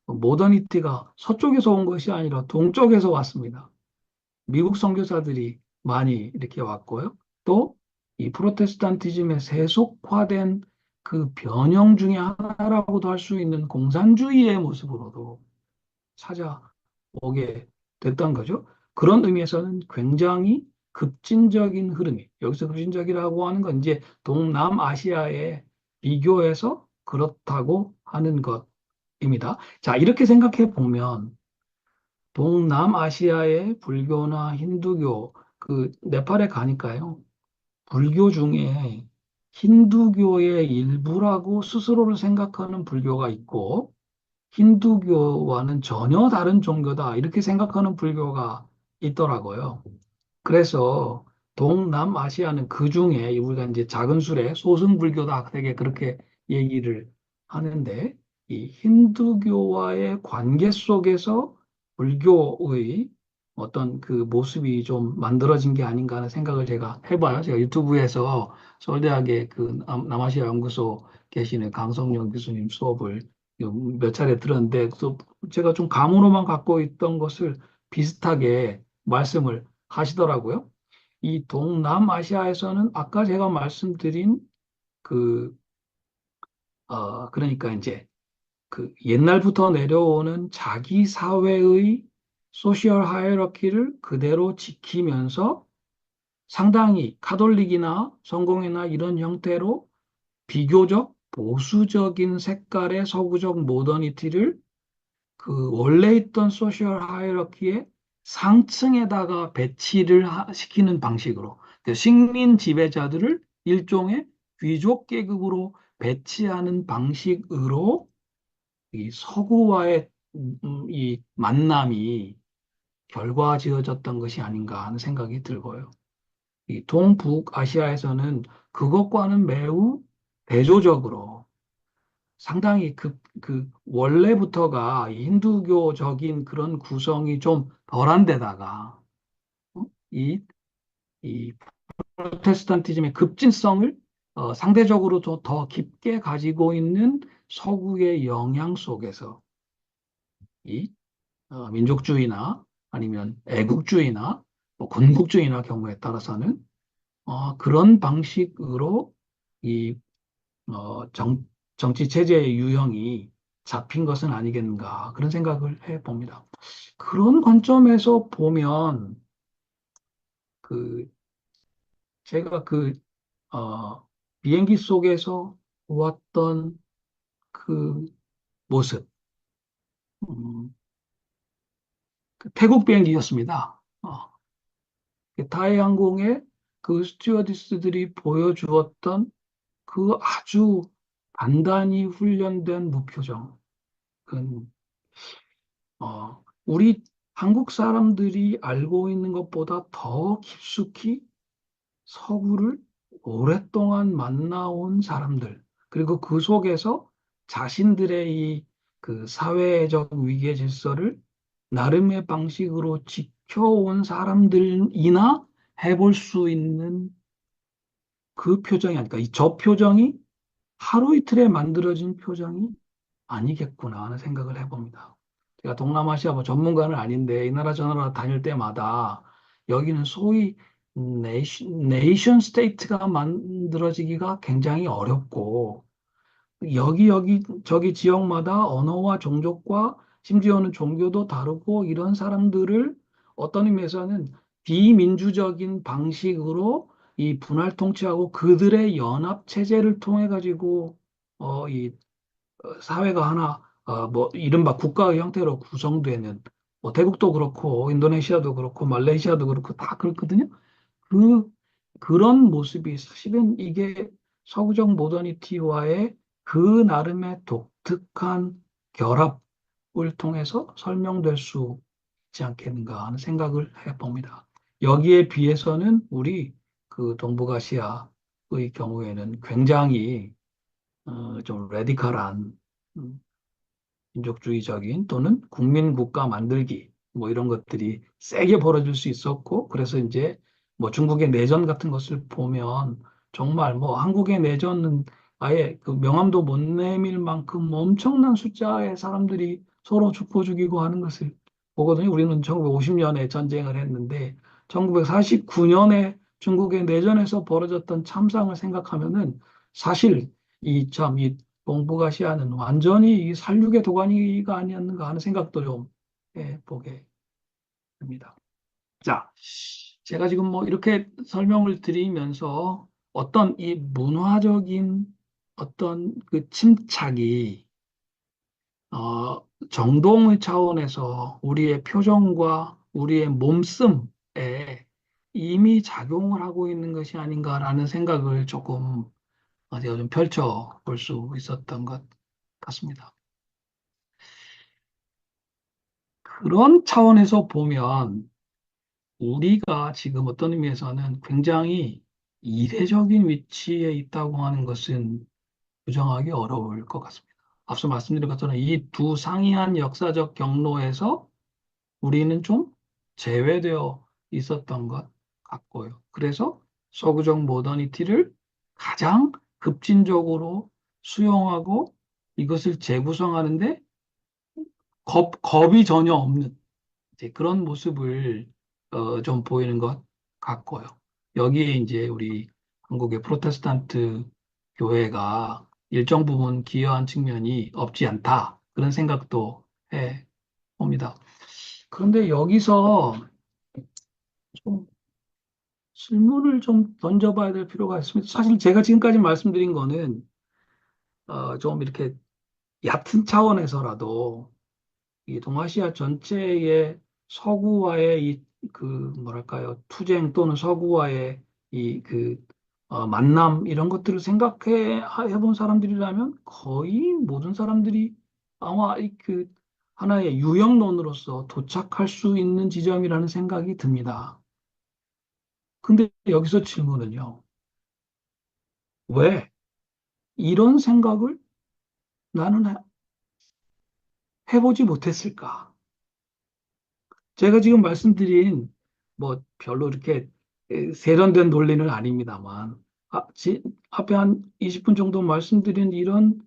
모더니티가 서쪽에서 온 것이 아니라 동쪽에서 왔습니다. 미국 선교사들이 많이 이렇게 왔고요. 또 이 프로테스탄티즘에 세속화된 그 변형 중에 하나라고도 할 수 있는 공산주의의 모습으로도 오게 됐던 거죠. 그런 의미에서는 굉장히 급진적인 흐름이, 여기서 급진적이라고 하는 건 이제 동남아시아에 비교해서 그렇다고 하는 것입니다. 자, 이렇게 생각해 보면 동남아시아의 불교나 힌두교, 그 네팔에 가니까요. 불교 중에 힌두교의 일부라고 스스로를 생각하는 불교가 있고 힌두교와는 전혀 다른 종교다 이렇게 생각하는 불교가 있더라고요. 그래서 동남아시아는 그 중에 우리가 이제 작은 술에 소승불교다 되게 그렇게 얘기를 하는데 이 힌두교와의 관계 속에서 불교의 어떤 그 모습이 좀 만들어진 게 아닌가 하는 생각을 제가 해봐요. 제가 유튜브에서 서울대학의 그 남아시아 연구소 계시는 강성영 교수님 수업을 몇 차례 들었는데 또 제가 좀 감으로만 갖고 있던 것을 비슷하게 말씀을 하시더라고요. 이 동남아시아에서는 아까 제가 말씀드린 그, 그러니까 이제 그 옛날부터 내려오는 자기 사회의 소셜 하이어라키를 그대로 지키면서 상당히 카톨릭이나 성공회나 이런 형태로 비교적 보수적인 색깔의 서구적 모더니티를 그 원래 있던 소셜 하이어라키의 상층에다가 배치를 시키는 방식으로 그 식민 지배자들을 일종의 귀족 계급으로 배치하는 방식으로 이 서구와의 이 만남이 결과지어졌던 것이 아닌가 하는 생각이 들고요. 이 동북아시아에서는 그것과는 매우 대조적으로 상당히 그 원래부터가 힌두교적인 그런 구성이 좀 덜한 데다가 어? 이 프로테스탄티즘의 급진성을 상대적으로 더 깊게 가지고 있는 서구의 영향 속에서 이 민족주의나 아니면 애국주의나 뭐 군국주의나 경우에 따라서는 그런 방식으로 이 정치 체제의 유형이 잡힌 것은 아니겠는가 그런 생각을 해 봅니다. 그런 관점에서 보면 그 제가 비행기 속에서 보았던 그 모습, 음, 그 태국 비행기였습니다. 타이항공의 그 스튜어디스들이 보여주었던 그 아주 단단히 훈련된 무표정, 그 우리 한국 사람들이 알고 있는 것보다 더 깊숙이 서구를 오랫동안 만나온 사람들, 그리고 그 속에서 자신들의 이 그 사회적 위계 질서를 나름의 방식으로 지켜온 사람들이나 해볼 수 있는 그 표정이 아닐까. 이 저 표정이 하루 이틀에 만들어진 표정이 아니겠구나 하는 생각을 해봅니다. 제가 동남아시아 뭐 전문가는 아닌데 이 나라 저 나라 다닐 때마다 여기는 소위 네이션 스테이트가 만들어지기가 굉장히 어렵고 여기 저기 지역마다 언어와 종족과 심지어는 종교도 다르고 이런 사람들을 어떤 의미에서는 비민주적인 방식으로 이 분할 통치하고 그들의 연합 체제를 통해 가지고 이 사회가 하나 뭐 이른바 국가의 형태로 구성되는 뭐 태국도 그렇고 인도네시아도 그렇고 말레이시아도 그렇고 다 그렇거든요. 그 그런 모습이 사실은 이게 서구적 모더니티와의 그 나름의 독특한 결합을 통해서 설명될 수 있지 않겠는가 하는 생각을 해봅니다. 여기에 비해서는 우리 그 동북아시아의 경우에는 굉장히 좀 레디컬한 민족주의적인 또는 국민국가 만들기 뭐 이런 것들이 세게 벌어질 수 있었고 그래서 이제 뭐 중국의 내전 같은 것을 보면 정말 뭐 한국의 내전은 아예 그 명함도 못 내밀 만큼 엄청난 숫자의 사람들이 서로 죽고 죽이고 하는 것을 보거든요. 우리는 1950년에 전쟁을 했는데 1949년에 중국의 내전에서 벌어졌던 참상을 생각하면은 사실 이 동북아시아는 완전히 이 살육의 도가니가 아니었는가 하는 생각도 좀 보게 됩니다. 자, 제가 지금 뭐 이렇게 설명을 드리면서 어떤 이 문화적인 어떤 그 침착이 정동의 차원에서 우리의 표정과 우리의 몸씀에 이미 작용을 하고 있는 것이 아닌가라는 생각을 조금 어디가 좀 펼쳐 볼 수 있었던 것 같습니다. 그런 차원에서 보면 우리가 지금 어떤 의미에서는 굉장히 이례적인 위치에 있다고 하는 것은 부정하기 어려울 것 같습니다. 앞서 말씀드린 것처럼 이 두 상이한 역사적 경로에서 우리는 좀 제외되어 있었던 것 같고요. 그래서 서구적 모더니티를 가장 급진적으로 수용하고 이것을 재구성하는데 겁이 전혀 없는 이제 그런 모습을 좀 보이는 것 같고요. 여기에 이제 우리 한국의 프로테스탄트 교회가 일정 부분 기여한 측면이 없지 않다. 그런 생각도 해 봅니다. 그런데 여기서 좀 질문을 좀 던져봐야 될 필요가 있습니다. 사실 제가 지금까지 말씀드린 거는 좀 이렇게 얕은 차원에서라도 이 동아시아 전체의 서구와의 이 그 뭐랄까요 투쟁 또는 서구와의 이 만남 이런 것들을 생각해 해본 사람들이라면 거의 모든 사람들이 아마 이 하나의 유형론으로서 도착할 수 있는 지점이라는 생각이 듭니다. 근데 여기서 질문은요. 왜 이런 생각을 나는 해보지 못했을까? 제가 지금 말씀드린 뭐 별로 이렇게 세련된 논리는 아닙니다만 앞에 한 20분 정도 말씀드린 이런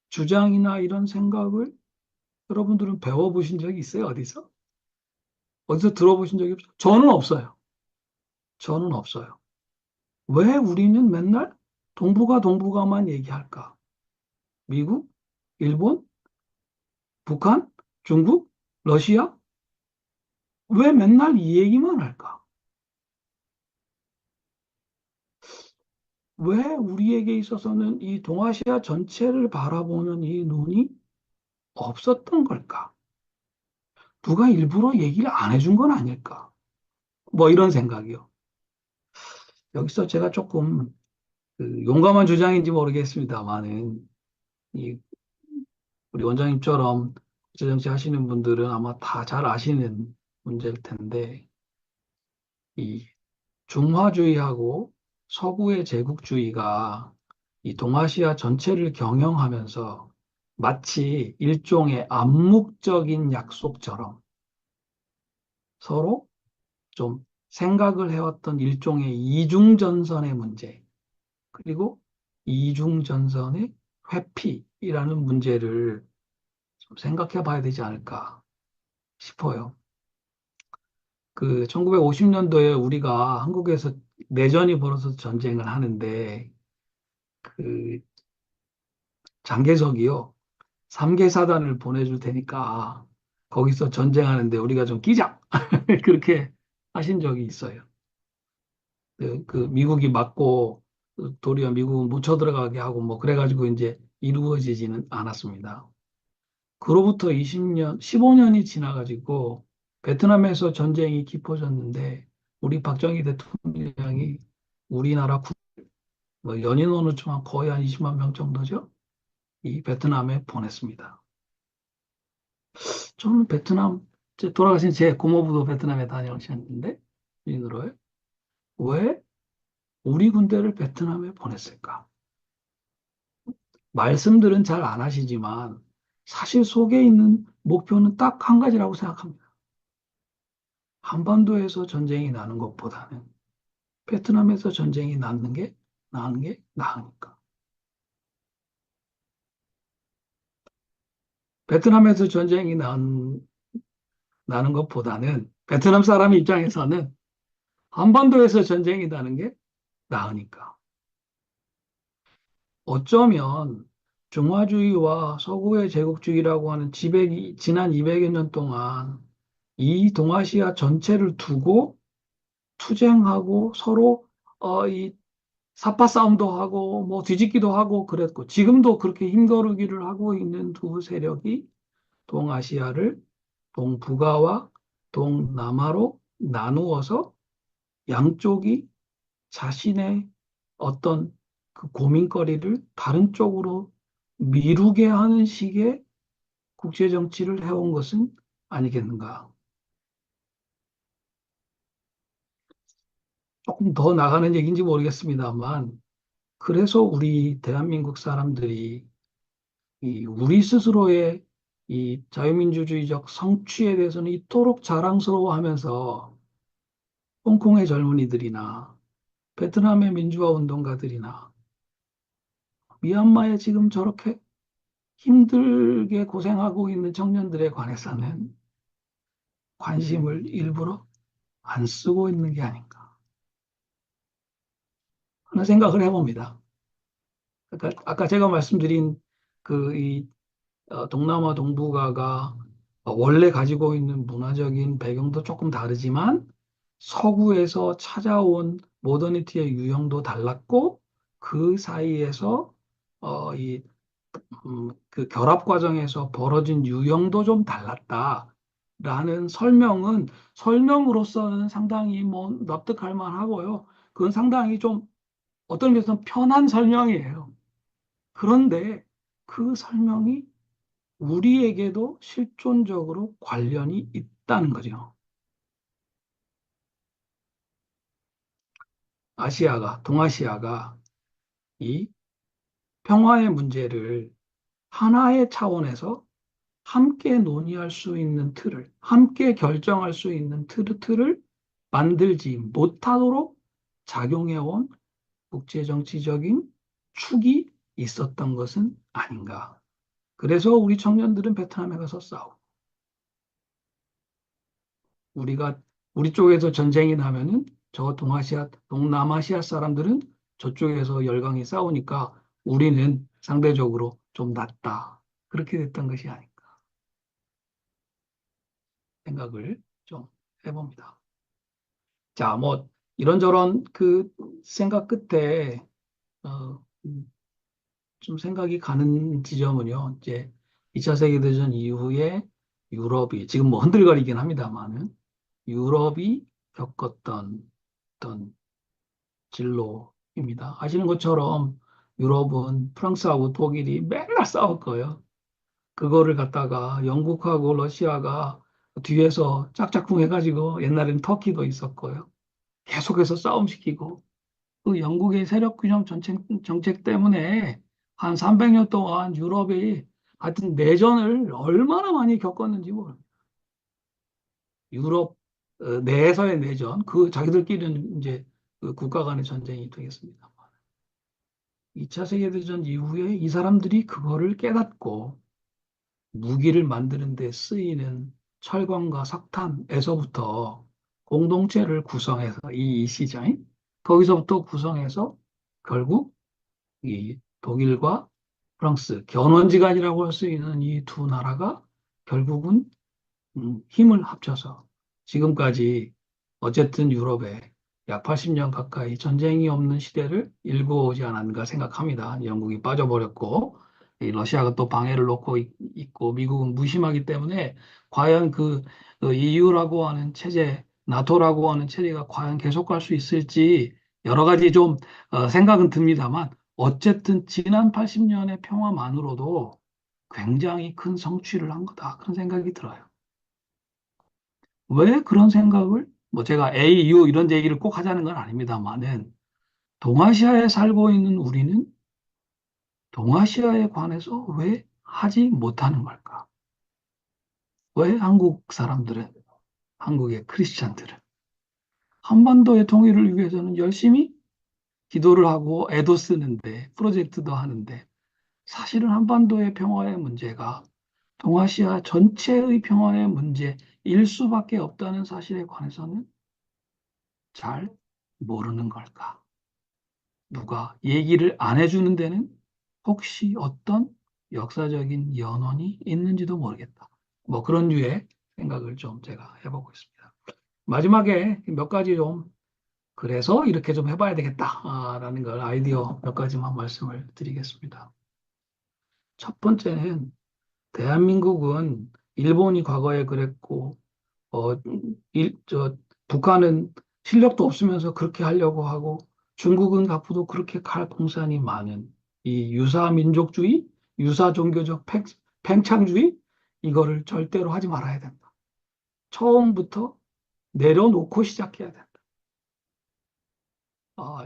주장이나 이런 생각을 여러분들은 배워보신 적이 있어요? 어디서? 어디서 들어보신 적이 없어요? 저는 없어요. 저는 없어요. 왜 우리는 맨날 동북아만 얘기할까? 미국, 일본, 북한, 중국, 러시아? 왜 맨날 이 얘기만 할까? 왜 우리에게 있어서는 이 동아시아 전체를 바라보는 이 눈이 없었던 걸까? 누가 일부러 얘기를 안 해준 건 아닐까? 뭐 이런 생각이요. 여기서 제가 조금 용감한 주장인지 모르겠습니다만은 이 우리 원장님처럼 국제정치 하시는 분들은 아마 다 잘 아시는 문제일 텐데 이 중화주의하고 서구의 제국주의가 이 동아시아 전체를 경영하면서 마치 일종의 암묵적인 약속처럼 서로 좀 생각을 해왔던 일종의 이중전선의 문제, 그리고 이중전선의 회피이라는 문제를 좀 생각해 봐야 되지 않을까 싶어요. 1950년도에 우리가 한국에서 내전이 벌어서 전쟁을 하는데 그 장개석이요. 삼개사단을 보내줄 테니까 거기서 전쟁하는데 우리가 좀 끼자. 그렇게 하신 적이 있어요. 미국이 맞고 도리어 미국은 묻혀 들어가게 하고 뭐 그래가지고 이제 이루어지지는 않았습니다. 그로부터 20년, 15년이 지나가지고 베트남에서 전쟁이 깊어졌는데 우리 박정희 대통령이 우리나라 뭐 연인원을 좀 거의 한 20만 명 정도죠. 이 베트남에 보냈습니다. 저는 돌아가신 제 고모부도 베트남에 다녀오셨는데, 인으로요. 왜 우리 군대를 베트남에 보냈을까? 말씀들은 잘 안 하시지만, 사실 속에 있는 목표는 딱 한 가지라고 생각합니다. 한반도에서 전쟁이 나는 것보다는 베트남에서 전쟁이 나는 게 나으니까. 베트남에서 나는 것보다는 베트남 사람 입장에서는 한반도에서 전쟁이 나는 게 나으니까. 어쩌면 중화주의와 서구의 제국주의라고 하는 지난 200여 년 동안 이 동아시아 전체를 두고 투쟁하고 서로 이 사파 싸움도 하고 뭐 뒤집기도 하고 그랬고 지금도 그렇게 힘겨루기를 하고 있는 두 세력이 동아시아를 동북아와 동남아로 나누어서 양쪽이 자신의 어떤 그 고민거리를 다른 쪽으로 미루게 하는 식의 국제 정치를 해온 것은 아니겠는가. 조금 더 나가는 얘기인지 모르겠습니다만, 그래서 우리 대한민국 사람들이 우리 스스로의 이 자유민주주의적 성취에 대해서는 이토록 자랑스러워하면서 홍콩의 젊은이들이나 베트남의 민주화 운동가들이나 미얀마에 지금 저렇게 힘들게 고생하고 있는 청년들에 관해서는 관심을 일부러 안 쓰고 있는 게 아닌가 하는 생각을 해봅니다. 아까 제가 말씀드린 그이 동남아 동북아가 원래 가지고 있는 문화적인 배경도 조금 다르지만 서구에서 찾아온 모더니티의 유형도 달랐고 그 사이에서 이 그 결합 과정에서 벌어진 유형도 좀 달랐다라는 설명으로서는 상당히 뭐 납득할 만하고요. 그건 상당히 좀 어떤 면에서는 편한 설명이에요. 그런데 그 설명이 우리에게도 실존적으로 관련이 있다는 거죠. 동아시아가 이 평화의 문제를 하나의 차원에서 함께 논의할 수 있는 함께 결정할 수 있는 틀을 만들지 못하도록 작용해온 국제정치적인 축이 있었던 것은 아닌가. 그래서 우리 청년들은 베트남에 가서 싸우고, 우리가 우리 쪽에서 전쟁이 나면은 동남아시아 사람들은 저쪽에서 열강이 싸우니까 우리는 상대적으로 좀 낫다. 그렇게 됐던 것이 아닌가 생각을 좀 해봅니다. 자, 뭐 이런저런 그 생각 끝에 어, 좀 생각이 가는 지점은요. 이제 2차 세계대전 이후에 유럽이 지금 뭐 흔들거리긴 합니다만은 유럽이 겪었던 어떤 진로입니다. 아시는 것처럼 유럽은 프랑스하고 독일이 맨날 싸웠고요. 그거를 갖다가 영국하고 러시아가 뒤에서 짝짝꿍 해가지고 옛날에는 터키도 있었고요. 계속해서 싸움시키고 그 영국의 세력 균형 정책 때문에 한 300년 동안 유럽이 하여튼 내전을 얼마나 많이 겪었는지 모릅니다. 유럽 내에서의 내전, 그 자기들끼리는 이제 그 국가 간의 전쟁이 되겠습니다. 2차 세계대전 이후에 이 사람들이 그거를 깨닫고 무기를 만드는 데 쓰이는 철광과 석탄에서부터 공동체를 구성해서 이 시장 거기서부터 구성해서 결국 이 독일과 프랑스 견원지간이라고 할 수 있는 이 두 나라가 결국은 힘을 합쳐서 지금까지 어쨌든 유럽에 약 80년 가까이 전쟁이 없는 시대를 일궈오지 않았는가 생각합니다. 영국이 빠져버렸고, 이 러시아가 또 방해를 놓고 있고, 미국은 무심하기 때문에 과연 그 EU라고 하는 체제, 나토라고 하는 체제가 과연 계속 갈 수 있을지 여러 가지 좀 생각은 듭니다만, 어쨌든 지난 80년의 평화만으로도 굉장히 큰 성취를 한 거다. 그런 생각이 들어요. 왜 그런 생각을, 뭐 제가 A, U 이런 얘기를 꼭 하자는 건 아닙니다만은, 동아시아에 살고 있는 우리는 동아시아에 관해서 왜 하지 못하는 걸까? 왜 한국 사람들은, 한국의 크리스찬들은 한반도의 통일을 위해서는 열심히 기도를 하고 애도 쓰는데, 프로젝트도 하는데, 사실은 한반도의 평화의 문제가 동아시아 전체의 평화의 문제일 수밖에 없다는 사실에 관해서는 잘 모르는 걸까? 누가 얘기를 안 해주는 데는 혹시 어떤 역사적인 연원이 있는지도 모르겠다. 뭐 그런 류의 생각을 좀 제가 해보고 있습니다. 마지막에 몇 가지 좀 그래서 이렇게 좀 해봐야 되겠다라는 걸 아이디어 몇 가지만 말씀을 드리겠습니다. 첫 번째는 대한민국은 일본이 과거에 그랬고, 어, 북한은 실력도 없으면서 그렇게 하려고 하고, 중국은 앞으로 그렇게 갈 공산이 많은 이 유사 민족주의, 유사 종교적 팽창주의, 이거를 절대로 하지 말아야 된다. 처음부터 내려놓고 시작해야 된다.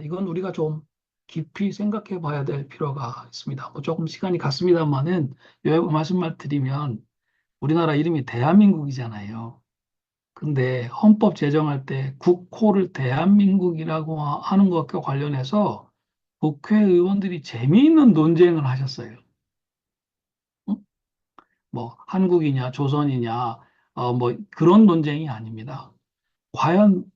이건 우리가 좀 깊이 생각해 봐야 될 필요가 있습니다. 뭐 조금 시간이 갔습니다만은, 요 말씀만 드리면, 우리나라 이름이 대한민국이잖아요. 근데 헌법 제정할 때 국호를 대한민국이라고 하는 것과 관련해서 국회의원들이 재미있는 논쟁을 하셨어요. 응? 뭐 한국이냐 조선이냐 뭐 그런 논쟁이 아닙니다. 과연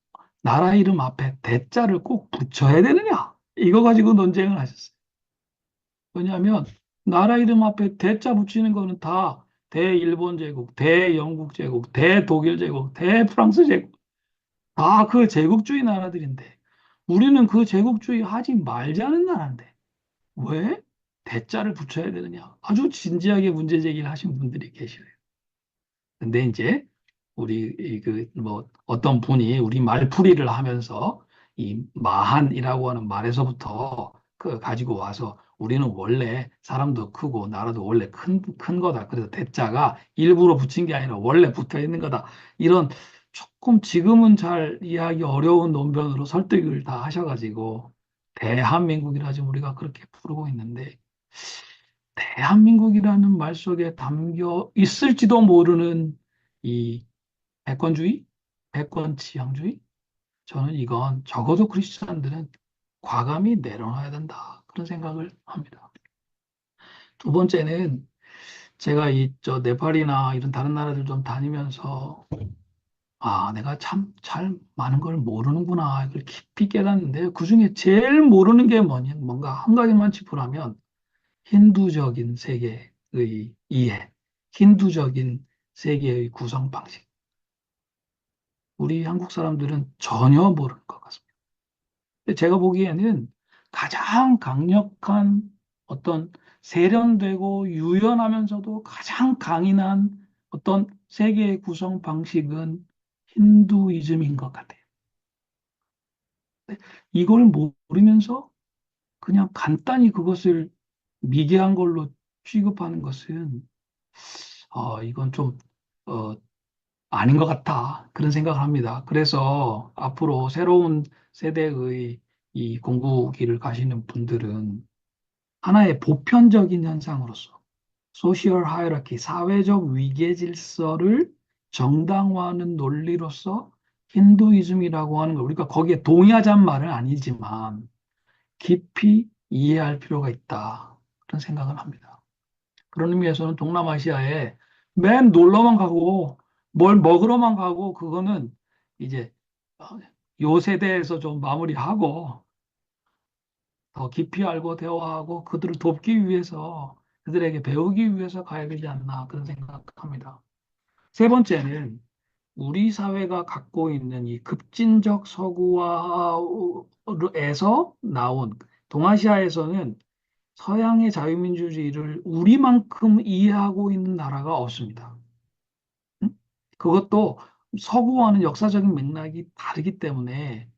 나라 이름 앞에 대자를 꼭 붙여야 되느냐? 이거 가지고 논쟁을 하셨어요. 왜냐하면 나라 이름 앞에 대자 붙이는 거는 다 대일본 제국, 대영국 제국, 대독일 제국, 대프랑스 제국 다 그 제국주의 나라들인데 우리는 그 제국주의 하지 말자는 나라인데 왜 대자를 붙여야 되느냐? 아주 진지하게 문제 제기를 하신 분들이 계셔요. 근데 이제 우리 그 뭐 어떤 분이 우리 말풀이를 하면서 이 마한이라고 하는 말에서부터 그 가지고 와서 우리는 원래 사람도 크고 나라도 원래 큰 거다. 그래서 대자가 일부러 붙인 게 아니라 원래 붙어 있는 거다. 이런 조금 지금은 잘 이해하기 어려운 논변으로 설득을 다 하셔가지고 대한민국이라 지금 우리가 그렇게 부르고 있는데 대한민국이라는 말 속에 담겨 있을지도 모르는 이 백권주의, 백권지향주의, 저는 이건 적어도 크리스찬들은 과감히 내려놔야 된다. 그런 생각을 합니다. 두 번째는 제가 저 네팔이나 이런 다른 나라들 좀 다니면서 내가 참 잘 많은 걸 모르는구나. 이걸 깊이 깨닫는데 그중에 제일 모르는 게 뭐냐? 뭔가 한 가지만 짚으라면 힌두적인 세계의 이해, 힌두적인 세계의 구성 방식. 우리 한국 사람들은 전혀 모를 것 같습니다. 근데 제가 보기에는 가장 강력한 어떤 세련되고 유연하면서도 가장 강인한 어떤 세계의 구성 방식은 힌두이즘인 것 같아요. 이걸 모르면서 그냥 간단히 그것을 미개한 걸로 취급하는 것은 이건 좀 어, 아닌 것 같다. 그런 생각을 합니다. 그래서 앞으로 새로운 세대의 이 공부기를 가시는 분들은 하나의 보편적인 현상으로서 소시얼 하이라키, 사회적 위계 질서를 정당화하는 논리로서 힌두이즘이라고 하는 걸 우리가 거기에 동의하자는 말은 아니지만 깊이 이해할 필요가 있다. 그런 생각을 합니다. 그런 의미에서는 동남아시아에 맨 놀러만 가고 뭘 먹으러만 가고 그거는 이제 어, 요 세대에서 좀 마무리하고 더 깊이 알고 대화하고 그들을 돕기 위해서 그들에게 배우기 위해서 가야 되지 않나 그런 생각합니다. 세 번째는 우리 사회가 갖고 있는 이 급진적 서구화에서 나온 동아시아에서는 서양의 자유민주주의를 우리만큼 이해하고 있는 나라가 없습니다. 응? 그것도 서구와는 역사적인 맥락이 다르기 때문에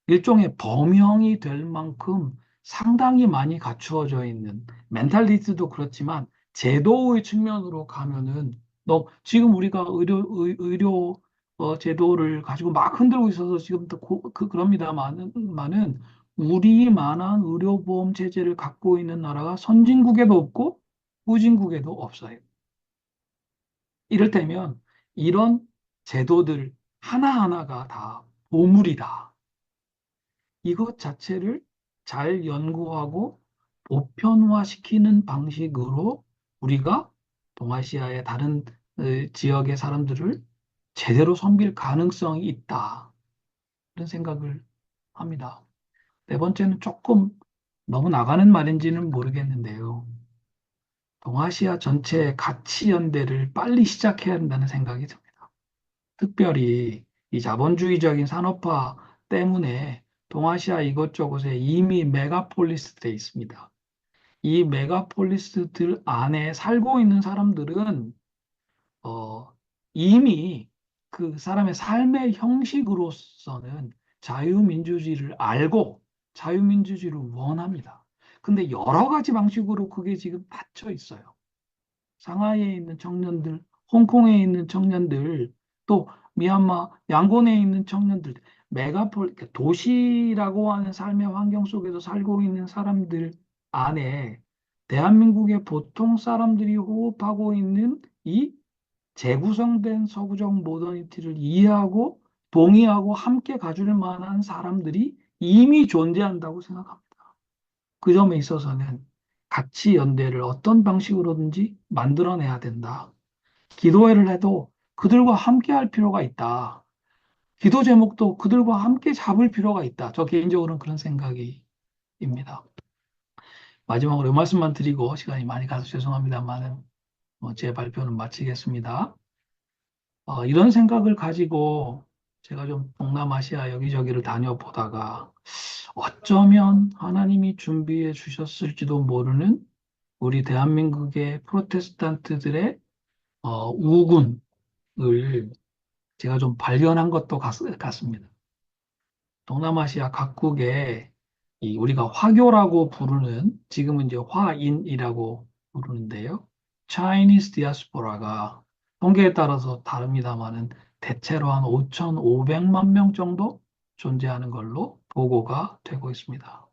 일종의 범형이 될 만큼 상당히 많이 갖추어져 있는 멘탈리티도 그렇지만 제도의 측면으로 가면은 지금 우리가 의료 제도를 가지고 막 흔들고 있어서 지금도 그럽니다만은 우리만한 의료보험 체제를 갖고 있는 나라가 선진국에도 없고 후진국에도 없어요. 이를테면 이런 제도들 하나하나가 다 보물이다. 이것 자체를 잘 연구하고 보편화시키는 방식으로 우리가 동아시아의 다른 지역의 사람들을 제대로 섬길 가능성이 있다. 그런 생각을 합니다. 네 번째는 조금 너무 나가는 말인지는 모르겠는데요. 동아시아 전체의 가치 연대를 빨리 시작해야 한다는 생각이 듭니다. 특별히 이 자본주의적인 산업화 때문에 동아시아 이곳저곳에 이미 메가폴리스 돼 있습니다. 이 메가폴리스들 안에 살고 있는 사람들은 어, 이미 그 사람의 삶의 형식으로서는 자유민주주의를 알고 자유민주주의를 원합니다. 근데 여러 가지 방식으로 그게 지금 닫혀 있어요. 상하이에 있는 청년들, 홍콩에 있는 청년들, 또 미얀마 양곤에 있는 청년들, 그러니까 도시라고 하는 삶의 환경 속에서 살고 있는 사람들 안에 대한민국의 보통 사람들이 호흡하고 있는 이 재구성된 서구적 모더니티를 이해하고 동의하고 함께 가줄 만한 사람들이 이미 존재한다고 생각합니다. 그 점에 있어서는 가치 연대를 어떤 방식으로든지 만들어내야 된다. 기도회를 해도 그들과 함께 할 필요가 있다. 기도 제목도 그들과 함께 잡을 필요가 있다. 저 개인적으로는 그런 생각입니다. 마지막으로 이 말씀만 드리고 시간이 많이 가서 죄송합니다만은 제 발표는 마치겠습니다. 이런 생각을 가지고 제가 좀 동남아시아 여기저기를 다녀보다가 어쩌면 하나님이 준비해 주셨을지도 모르는 우리 대한민국의 프로테스탄트들의 우군을 제가 좀 발견한 것도 같습니다. 동남아시아 각국에 이 우리가 화교라고 부르는 지금은 이제 화인이라고 부르는데요. Chinese 디아스포라가 통계에 따라서 다릅니다만은 대체로 한 5,500만 명 정도 존재하는 걸로 보고가 되고 있습니다.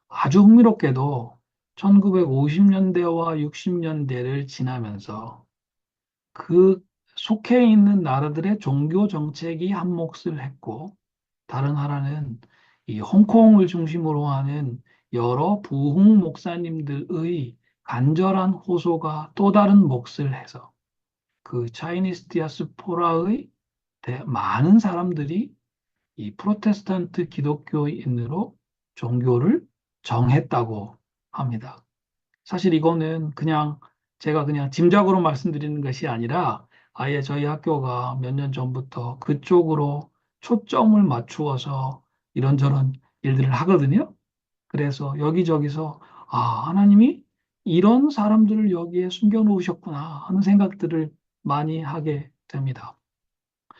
아주 흥미롭게도 1950년대와 60년대를 지나면서 그 속해 있는 나라들의 종교 정책이 한 몫을 했고 다른 하나는 이 홍콩을 중심으로 하는 여러 부흥 목사님들의 간절한 호소가 또 다른 몫을 해서 그 차이니스 디아스포라의 많은 사람들이 이 프로테스탄트 기독교인으로 종교를 정했다고 합니다. 사실 이거는 그냥 제가 그냥 짐작으로 말씀드리는 것이 아니라 아예 저희 학교가 몇 년 전부터 그쪽으로 초점을 맞추어서 이런저런 일들을 하거든요. 그래서 여기저기서 하나님이 이런 사람들을 여기에 숨겨 놓으셨구나 하는 생각들을 많이 하게 됩니다.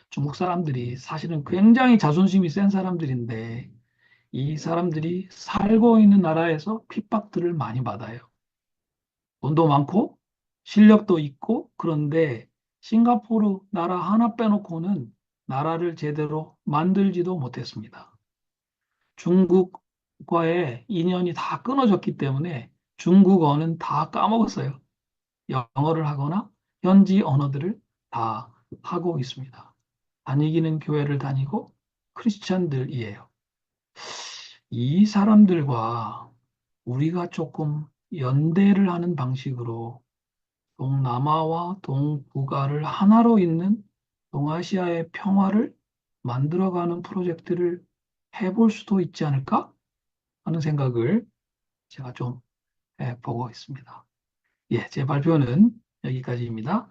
중국 사람들이 사실은 굉장히 자존심이 센 사람들인데 이 사람들이 살고 있는 나라에서 핍박들을 많이 받아요. 돈도 많고 실력도 있고 그런데 싱가포르 나라 하나 빼놓고는 나라를 제대로 만들지도 못했습니다. 중국과의 인연이 다 끊어졌기 때문에 중국어는 다 까먹었어요. 영어를 하거나 현지 언어들을 다 하고 있습니다. 다니기는 교회를 다니고 크리스찬들이에요. 이 사람들과 우리가 조금 연대를 하는 방식으로 동남아와 동북아를 하나로 잇는 동아시아의 평화를 만들어가는 프로젝트를 해볼 수도 있지 않을까 하는 생각을 제가 좀 해보고 있습니다. 예, 제 발표는 여기까지입니다.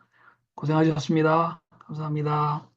고생하셨습니다. 감사합니다.